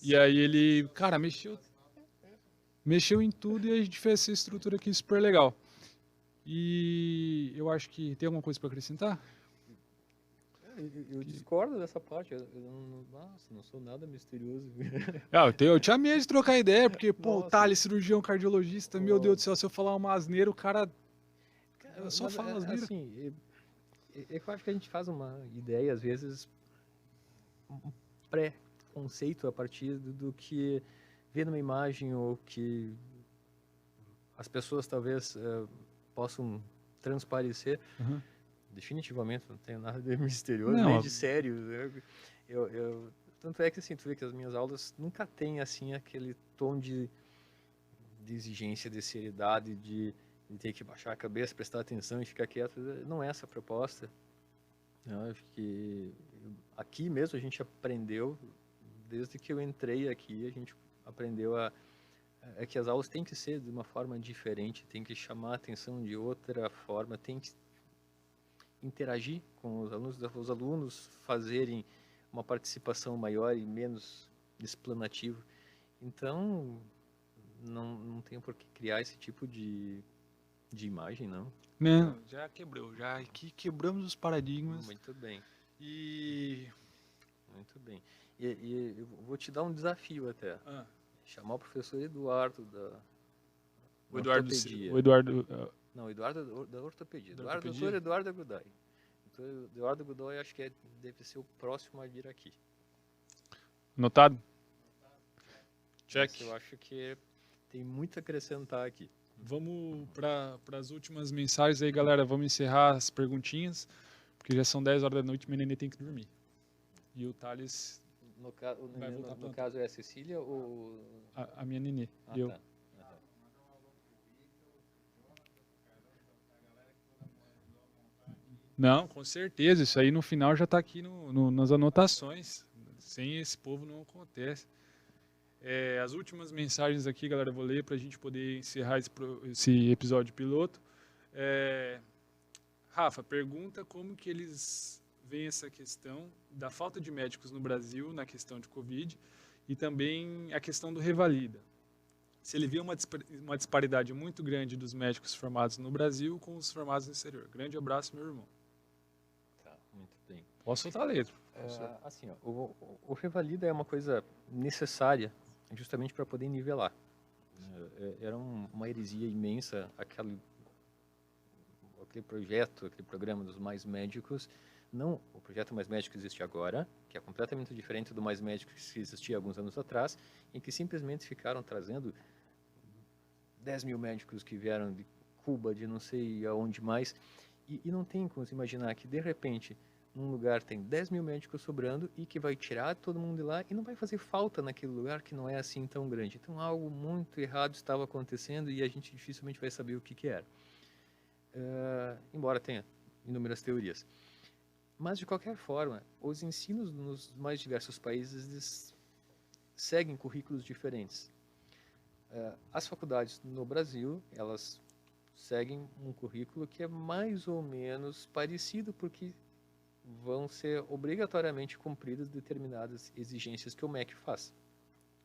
E aí ele, cara, mexeu em tudo e a gente fez essa estrutura aqui super legal. E eu acho que tem alguma coisa para acrescentar? Eu discordo dessa parte. Nossa, não sou nada misterioso. Eu tinha medo de trocar ideia, porque, pô, o Nossa. Thales, cirurgião cardiologista, meu Deus do céu, se eu falar uma asneira, o cara só Mas, fala asneira. assim, eu acho que a gente faz uma ideia, às vezes, um pré-conceito a partir do que vê numa imagem ou que as pessoas talvez possam transparecer. Uhum. Definitivamente não tenho nada de misterioso, Não, nem de sério. Tanto é que assim, tu vê que as minhas aulas nunca têm assim aquele tom de exigência, de seriedade, de ter que baixar a cabeça, prestar atenção e ficar quieto. Não é essa a proposta. Eu acho que aqui mesmo a gente aprendeu, desde que eu entrei aqui, a gente aprendeu que as aulas têm que ser de uma forma diferente, tem que chamar a atenção de outra forma, tem que interagir com os alunos fazerem uma participação maior e menos explanativo. Então, não tem por que criar esse tipo de imagem, não. Não, já quebrou, já aqui quebramos os paradigmas. Muito bem, E muito bem. E eu vou te dar um desafio até. Chamar o professor Eduardo da ortopedia. o Eduardo, Não, Eduardo da ortopedia. Da Doutor ortopedia? Eduardo Godoy. Doutor Eduardo Godoy acho que deve ser o próximo a vir aqui. notado? Check. Esse eu acho que tem muito a acrescentar aqui. Vamos para as últimas mensagens aí, galera. Vamos encerrar as perguntinhas, porque já são 10 horas da noite e meu neném tem que dormir. E o Thales, No voltar pra caso é a Cecília ou... a minha nenê. E eu. Tá. Não, com certeza. Isso aí no final já está aqui nas anotações. Sem esse povo não acontece. As últimas mensagens aqui, galera, eu vou ler para a gente poder encerrar esse episódio piloto. Rafa, pergunta como que eles veem essa questão da falta de médicos no Brasil na questão de Covid e também a questão do revalida. Se ele vê uma disparidade muito grande dos médicos formados no Brasil com os formados no exterior. Grande abraço, meu irmão. Tá, muito bem. Posso soltar a letra. Assim, ó, o revalida é uma coisa necessária justamente para poder nivelar. Era uma heresia imensa aquele projeto, aquele programa dos Mais Médicos. Não, o projeto Mais Médicos existe agora, que é completamente diferente do Mais Médicos que existia alguns anos atrás, em que simplesmente ficaram trazendo 10 mil médicos que vieram de Cuba, de não sei aonde mais, e não tem como se imaginar que, de repente, num lugar tem 10 mil médicos sobrando e que vai tirar todo mundo de lá e não vai fazer falta naquele lugar que não é assim tão grande. Então, algo muito errado estava acontecendo e a gente dificilmente vai saber o que era. Embora tenha inúmeras teorias. Mas, de qualquer forma, os ensinos nos mais diversos países eles seguem currículos diferentes. As faculdades no Brasil, elas seguem um currículo que é mais ou menos parecido, porque vão ser obrigatoriamente cumpridas determinadas exigências que o MEC faz.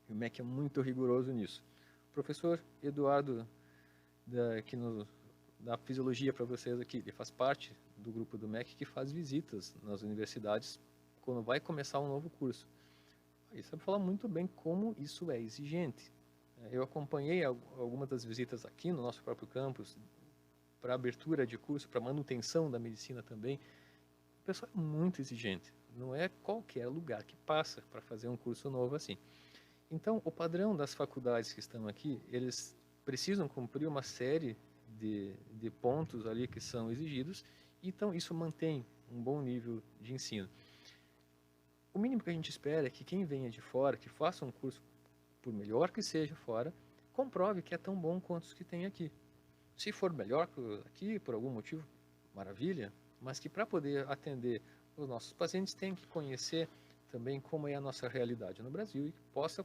E o MEC é muito rigoroso nisso. O professor Eduardo, da fisiologia para vocês aqui, ele faz parte do grupo do MEC que faz visitas nas universidades quando vai começar um novo curso. Ele sabe falar muito bem como isso é exigente. Eu acompanhei algumas das visitas aqui no nosso próprio campus, para abertura de curso, para manutenção da medicina também. O pessoal é muito exigente. Não é qualquer lugar que passa para fazer um curso novo assim. Então, o padrão das faculdades que estão aqui, eles precisam cumprir uma série de pontos ali que são exigidos. Então, isso mantém um bom nível de ensino. O mínimo que a gente espera é que quem venha de fora, que faça um curso, por melhor que seja fora, comprove que é tão bom quanto os que tem aqui. Se for melhor que aqui, por algum motivo, maravilha, mas que para poder atender os nossos pacientes tem que conhecer também como é a nossa realidade no Brasil e que possa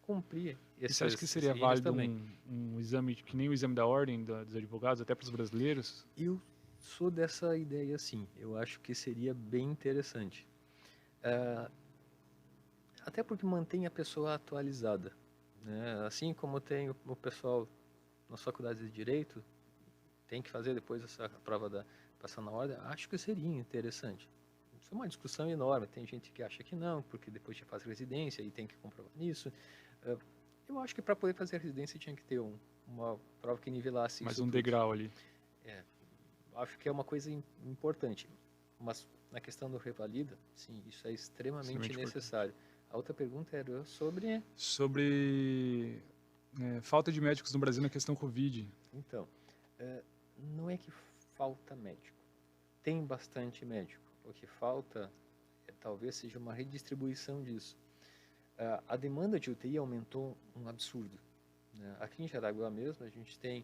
cumprir Você acha que seria válido um exame que nem o exame da ordem dos advogados, até para os brasileiros? Eu sou dessa ideia, sim. Eu acho que seria bem interessante. Até porque mantém a pessoa atualizada. Né? Assim como tem o pessoal nas faculdades de Direito, tem que fazer depois essa prova da passar na ordem, acho que seria interessante. Isso é uma discussão enorme. Tem gente que acha que não, porque depois já faz residência e tem que comprovar nisso. Eu acho que para poder fazer a residência tinha que ter uma prova que nivelasse mais isso. Mais um degrau ali. Acho que é uma coisa importante. Mas na questão do revalida, sim, isso é extremamente necessário. A outra pergunta era sobre... Sobre falta de médicos no Brasil na questão Covid. Então, não é que falta médico. Tem bastante médico. O que falta talvez seja uma redistribuição disso. A demanda de UTI aumentou um absurdo. Aqui em Jaraguá mesmo, a gente tem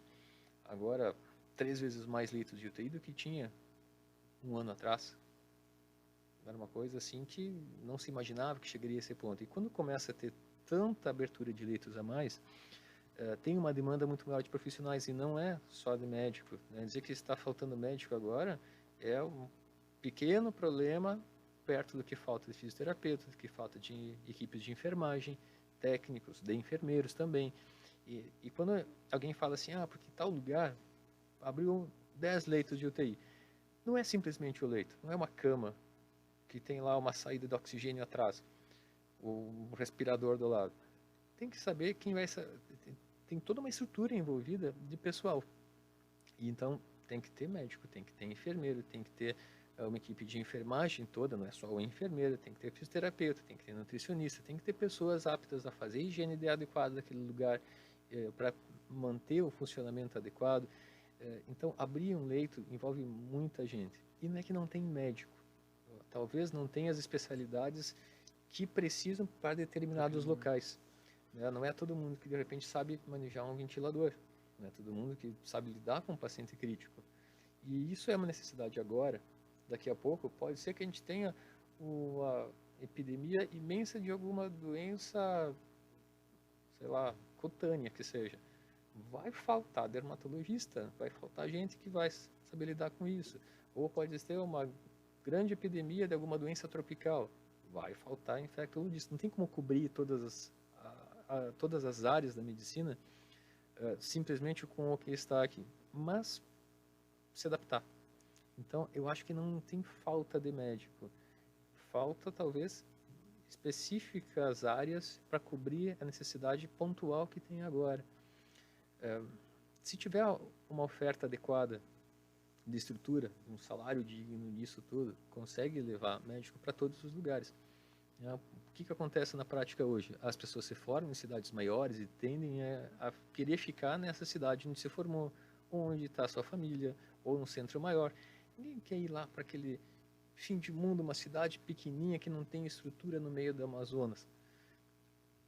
agora 3 vezes mais leitos de UTI do que tinha um ano atrás. Era uma coisa assim que não se imaginava que chegaria a esse ponto. E quando começa a ter tanta abertura de leitos a mais, tem uma demanda muito maior de profissionais, e não é só de médico, né? Dizer que está faltando médico agora é um pequeno problema perto do que falta de fisioterapeuta, do que falta de equipes de enfermagem, técnicos, de enfermeiros também. E quando alguém fala assim, porque tal lugar abriu 10 leitos de UTI, não é simplesmente o leito, não é uma cama que tem lá uma saída de oxigênio atrás, o respirador do lado. Tem que saber quem vai... Tem toda uma estrutura envolvida de pessoal. E então tem que ter médico, tem que ter enfermeiro, tem que ter uma equipe de enfermagem toda, não é só o enfermeiro, tem que ter fisioterapeuta, tem que ter nutricionista, tem que ter pessoas aptas a fazer a higiene adequada daquele lugar para manter o funcionamento adequado. Então, abrir um leito envolve muita gente. E não é que não tem médico. Talvez não tenha as especialidades que precisam para determinados locais. Não é todo mundo que, de repente, sabe manejar um ventilador. Não é todo mundo que sabe lidar com um paciente crítico. E isso é uma necessidade agora. Daqui a pouco, pode ser que a gente tenha uma epidemia imensa de alguma doença, sei lá, cutânea que seja. Vai faltar dermatologista, vai faltar gente que vai saber lidar com isso. Ou pode ter uma grande epidemia de alguma doença tropical, vai faltar infectologista. Não tem como cobrir todas as áreas da medicina simplesmente com o que está aqui, mas se adaptar. Então, eu acho que não tem falta de médico. Falta, talvez, específicas áreas para cobrir a necessidade pontual que tem agora. Se tiver uma oferta adequada de estrutura, um salário digno nisso tudo, consegue levar médico para todos os lugares. O que acontece na prática hoje? As pessoas se formam em cidades maiores e tendem a querer ficar nessa cidade onde se formou, onde está a sua família, ou num centro maior. Ninguém quer ir lá para aquele fim de mundo, uma cidade pequenininha que não tem estrutura no meio do Amazonas.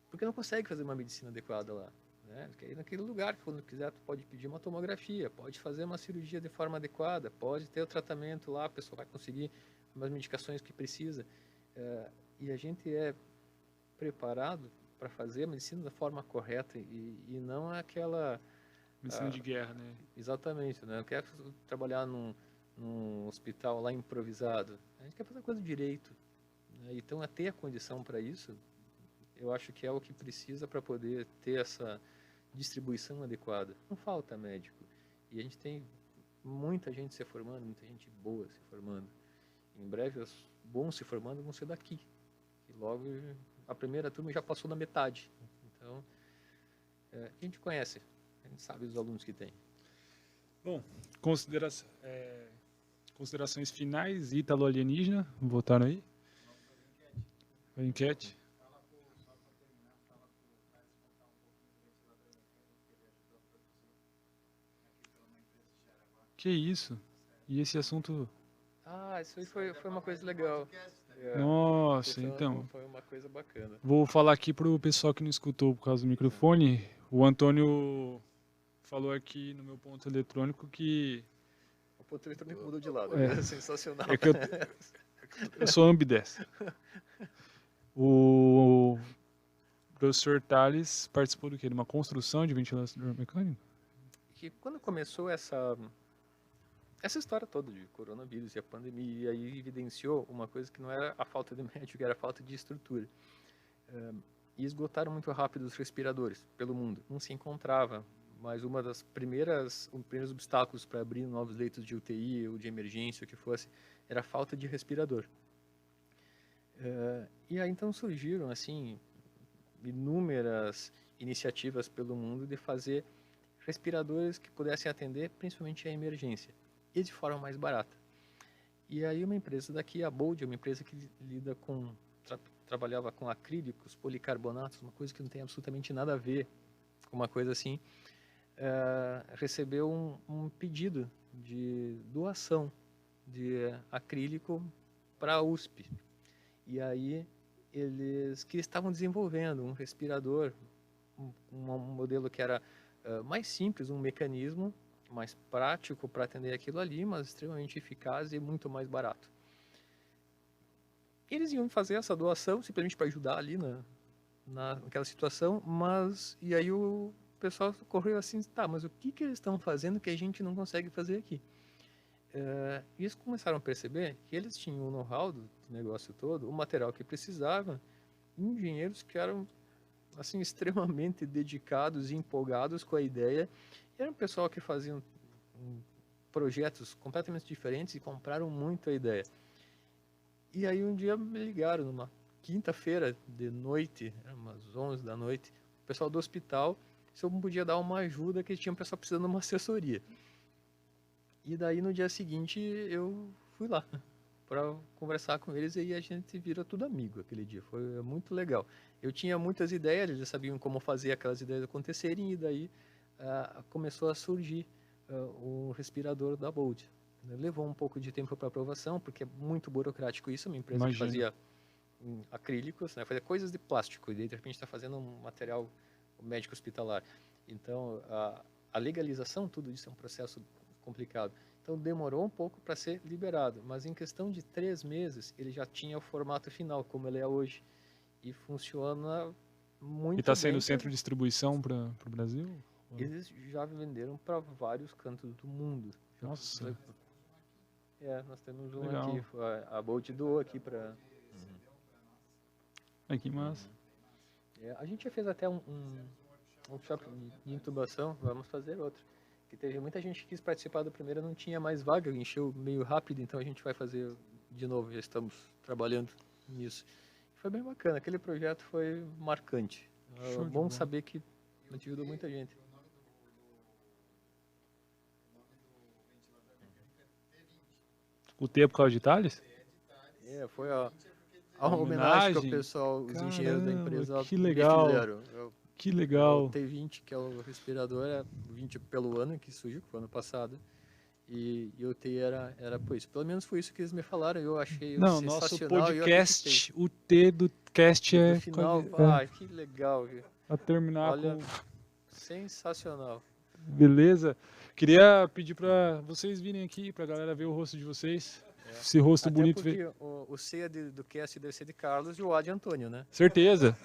Porque não consegue fazer uma medicina adequada lá. Né? Quer ir naquele lugar que, quando quiser, tu pode pedir uma tomografia, pode fazer uma cirurgia de forma adequada, pode ter o tratamento lá, a pessoa vai conseguir as medicações que precisa. E a gente é preparado para fazer a medicina da forma correta e não aquela... Medicina de guerra, né? Exatamente. Né? Não quer trabalhar num hospital lá improvisado. A gente quer fazer a coisa direito. Né? Então, a ter a condição para isso, eu acho que é o que precisa para poder ter essa distribuição adequada. Não falta médico. E a gente tem muita gente se formando, muita gente boa se formando. Em breve, os bons se formando vão ser daqui. E logo, a primeira turma já passou da metade. Então, a gente conhece, a gente sabe os alunos que tem. Bom, considerações finais, Ítalo alienígena, votaram aí? A enquete. Que isso? E esse assunto... Isso aí foi uma coisa legal. Nossa, então... Foi uma coisa bacana. Vou falar aqui pro pessoal que não escutou por causa do microfone. O Antônio falou aqui no meu ponto eletrônico que... O ponto eletrônico mudou de lado. É sensacional. É que eu sou ambidestro. O professor Tales participou do quê? De uma construção de ventilador mecânico? Que quando começou essa história toda de coronavírus e a pandemia, aí evidenciou uma coisa que não era a falta de médico, era a falta de estrutura. E esgotaram muito rápido os respiradores pelo mundo. Não se encontrava, mas os primeiros obstáculos para abrir novos leitos de UTI ou de emergência, o que fosse, era a falta de respirador. E aí então surgiram assim inúmeras iniciativas pelo mundo de fazer respiradores que pudessem atender principalmente a emergência e de forma mais barata. E aí uma empresa daqui, a Bold, é uma empresa que lida com trabalhava com acrílicos, policarbonatos, uma coisa que não tem absolutamente nada a ver com uma coisa assim, recebeu um pedido de doação de acrílico para a USP. E aí que estavam desenvolvendo um respirador, um modelo que era mais simples, um mecanismo mais prático para atender aquilo ali, mas extremamente eficaz e muito mais barato. Eles iam fazer essa doação simplesmente para ajudar ali naquela situação, mas e aí o pessoal correu assim, tá, mas o que eles estão fazendo que a gente não consegue fazer aqui? E eles começaram a perceber que eles tinham o know-how do negócio todo, o material que precisavam, engenheiros que eram assim extremamente dedicados e empolgados com a ideia. Era um pessoal que faziam projetos completamente diferentes e compraram muito a ideia. E aí um dia me ligaram numa quinta-feira de noite, eram umas 11 da noite, o pessoal do hospital, se eu podia dar uma ajuda, que tinha um pessoal precisando de uma assessoria. E daí no dia seguinte eu fui lá para conversar com eles, e aí a gente vira tudo amigo aquele dia. Foi muito legal. Eu tinha muitas ideias, eles já sabiam como fazer aquelas ideias acontecerem, e daí começou a surgir o respirador da Bolt. Levou um pouco de tempo para aprovação, porque é muito burocrático isso. Uma empresa que fazia acrílicos, né, fazia coisas de plástico, e de repente está fazendo um material médico hospitalar. Então, a legalização, tudo isso é um processo complicado. Então, demorou um pouco para ser liberado, mas em questão de 3 meses, ele já tinha o formato final, como ele é hoje, e funciona muito bem. E está sendo centro de distribuição para o Brasil? Eles já venderam para vários cantos do mundo. Nossa. Nós temos um Legal. aqui, a Bolt doou aqui para... Ai, que massa. A gente já fez até um workshop de intubação, vamos fazer outro. Que teve muita gente que quis participar do primeiro, não tinha mais vaga, encheu meio rápido, então a gente vai fazer de novo, já estamos trabalhando nisso. Foi bem bacana, aquele projeto foi marcante. É bom saber que a gente ajudou muita gente. O T é por causa de Thales? Foi a homenagem que o pessoal, os engenheiros da empresa que legal. fizeram. Que legal. O T20, que é o respirador, é 20 pelo ano, que surgiu, que foi ano passado. E o T era por isso. Pelo menos foi isso que eles me falaram, eu achei Não, sensacional. nosso podcast, o T do cast é... No final, que legal. A terminar. Olha, sensacional. Beleza. Queria pedir para vocês virem aqui, para a galera ver o rosto de vocês. Esse rosto Até bonito. O C do cast deve ser de Carlos e o A de Antônio, né? Certeza.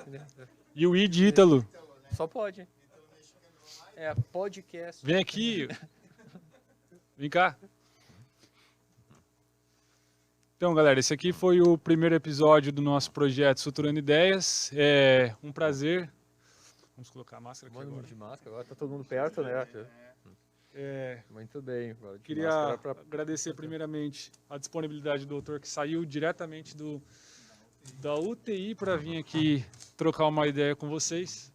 E o I de Ítalo. Só pode. Podcast. Vem aqui. Vem cá. Então, galera, esse aqui foi o primeiro episódio do nosso projeto Estruturando Ideias. É um prazer. Vamos colocar a máscara aqui agora. De máscara, agora tá todo mundo perto, né? Muito bem. Queria agradecer primeiramente a disponibilidade do doutor, que saiu diretamente da UTI para vir aqui trocar uma ideia com vocês.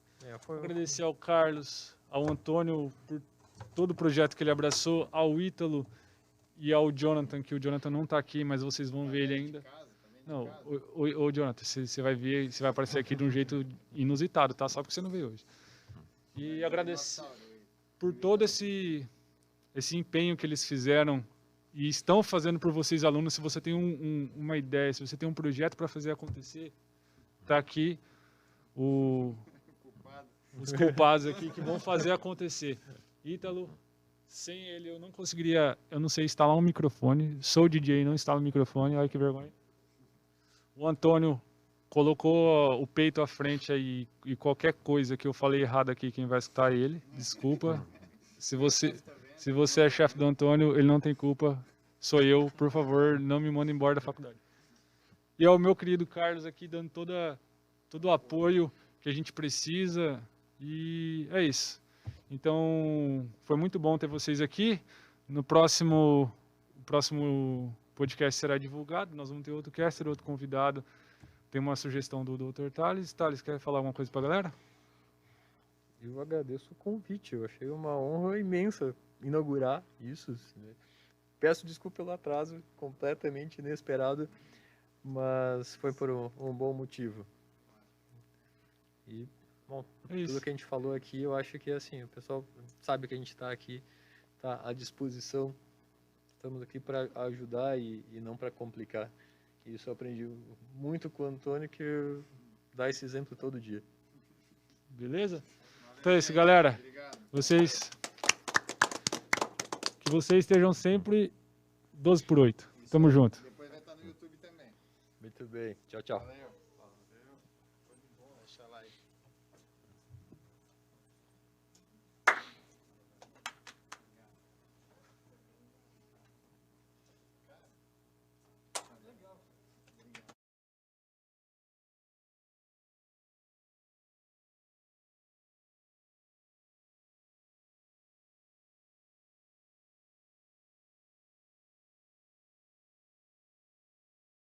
Agradecer ao Carlos, ao Antônio por todo o projeto que ele abraçou, ao Ítalo e ao Jonathan, que o Jonathan não está aqui, mas vocês vão ver ele ainda. Não, o Jonathan, você vai ver, você vai aparecer aqui de um jeito inusitado, tá? Só porque você não veio hoje. E agradecer por todo esse empenho que eles fizeram e estão fazendo por vocês, alunos. Se você tem uma ideia, se você tem um projeto para fazer acontecer, tá aqui os culpados aqui que vão fazer acontecer. Ítalo, sem ele eu não conseguiria, eu não sei instalar um microfone, sou DJ e não instalo um microfone, olha que vergonha. O Antônio colocou o peito à frente aí, e qualquer coisa que eu falei errado aqui, quem vai escutar é ele, desculpa. Se você é chefe do Antônio, ele não tem culpa, sou eu, por favor, não me manda embora da faculdade. E ao meu querido Carlos aqui, dando todo o apoio que a gente precisa, e é isso. Então, foi muito bom ter vocês aqui. O próximo podcast será divulgado, nós vamos ter outro caster, outro convidado. Tem uma sugestão do Dr. Thales. Thales, quer falar alguma coisa para a galera? Eu agradeço o convite, eu achei uma honra imensa inaugurar isso. Né? Peço desculpa pelo atraso, completamente inesperado, mas foi por um bom motivo. E, bom, tudo que a gente falou aqui, eu acho que assim, o pessoal sabe que a gente está aqui, está à disposição. Estamos aqui para ajudar e não para complicar. Isso eu aprendi muito com o Antônio, que dá esse exemplo todo dia. Beleza? Então é isso, galera. Que vocês estejam sempre 12/8. Tamo junto. Depois vai estar no YouTube também. Muito bem. Tchau, tchau. Valeu.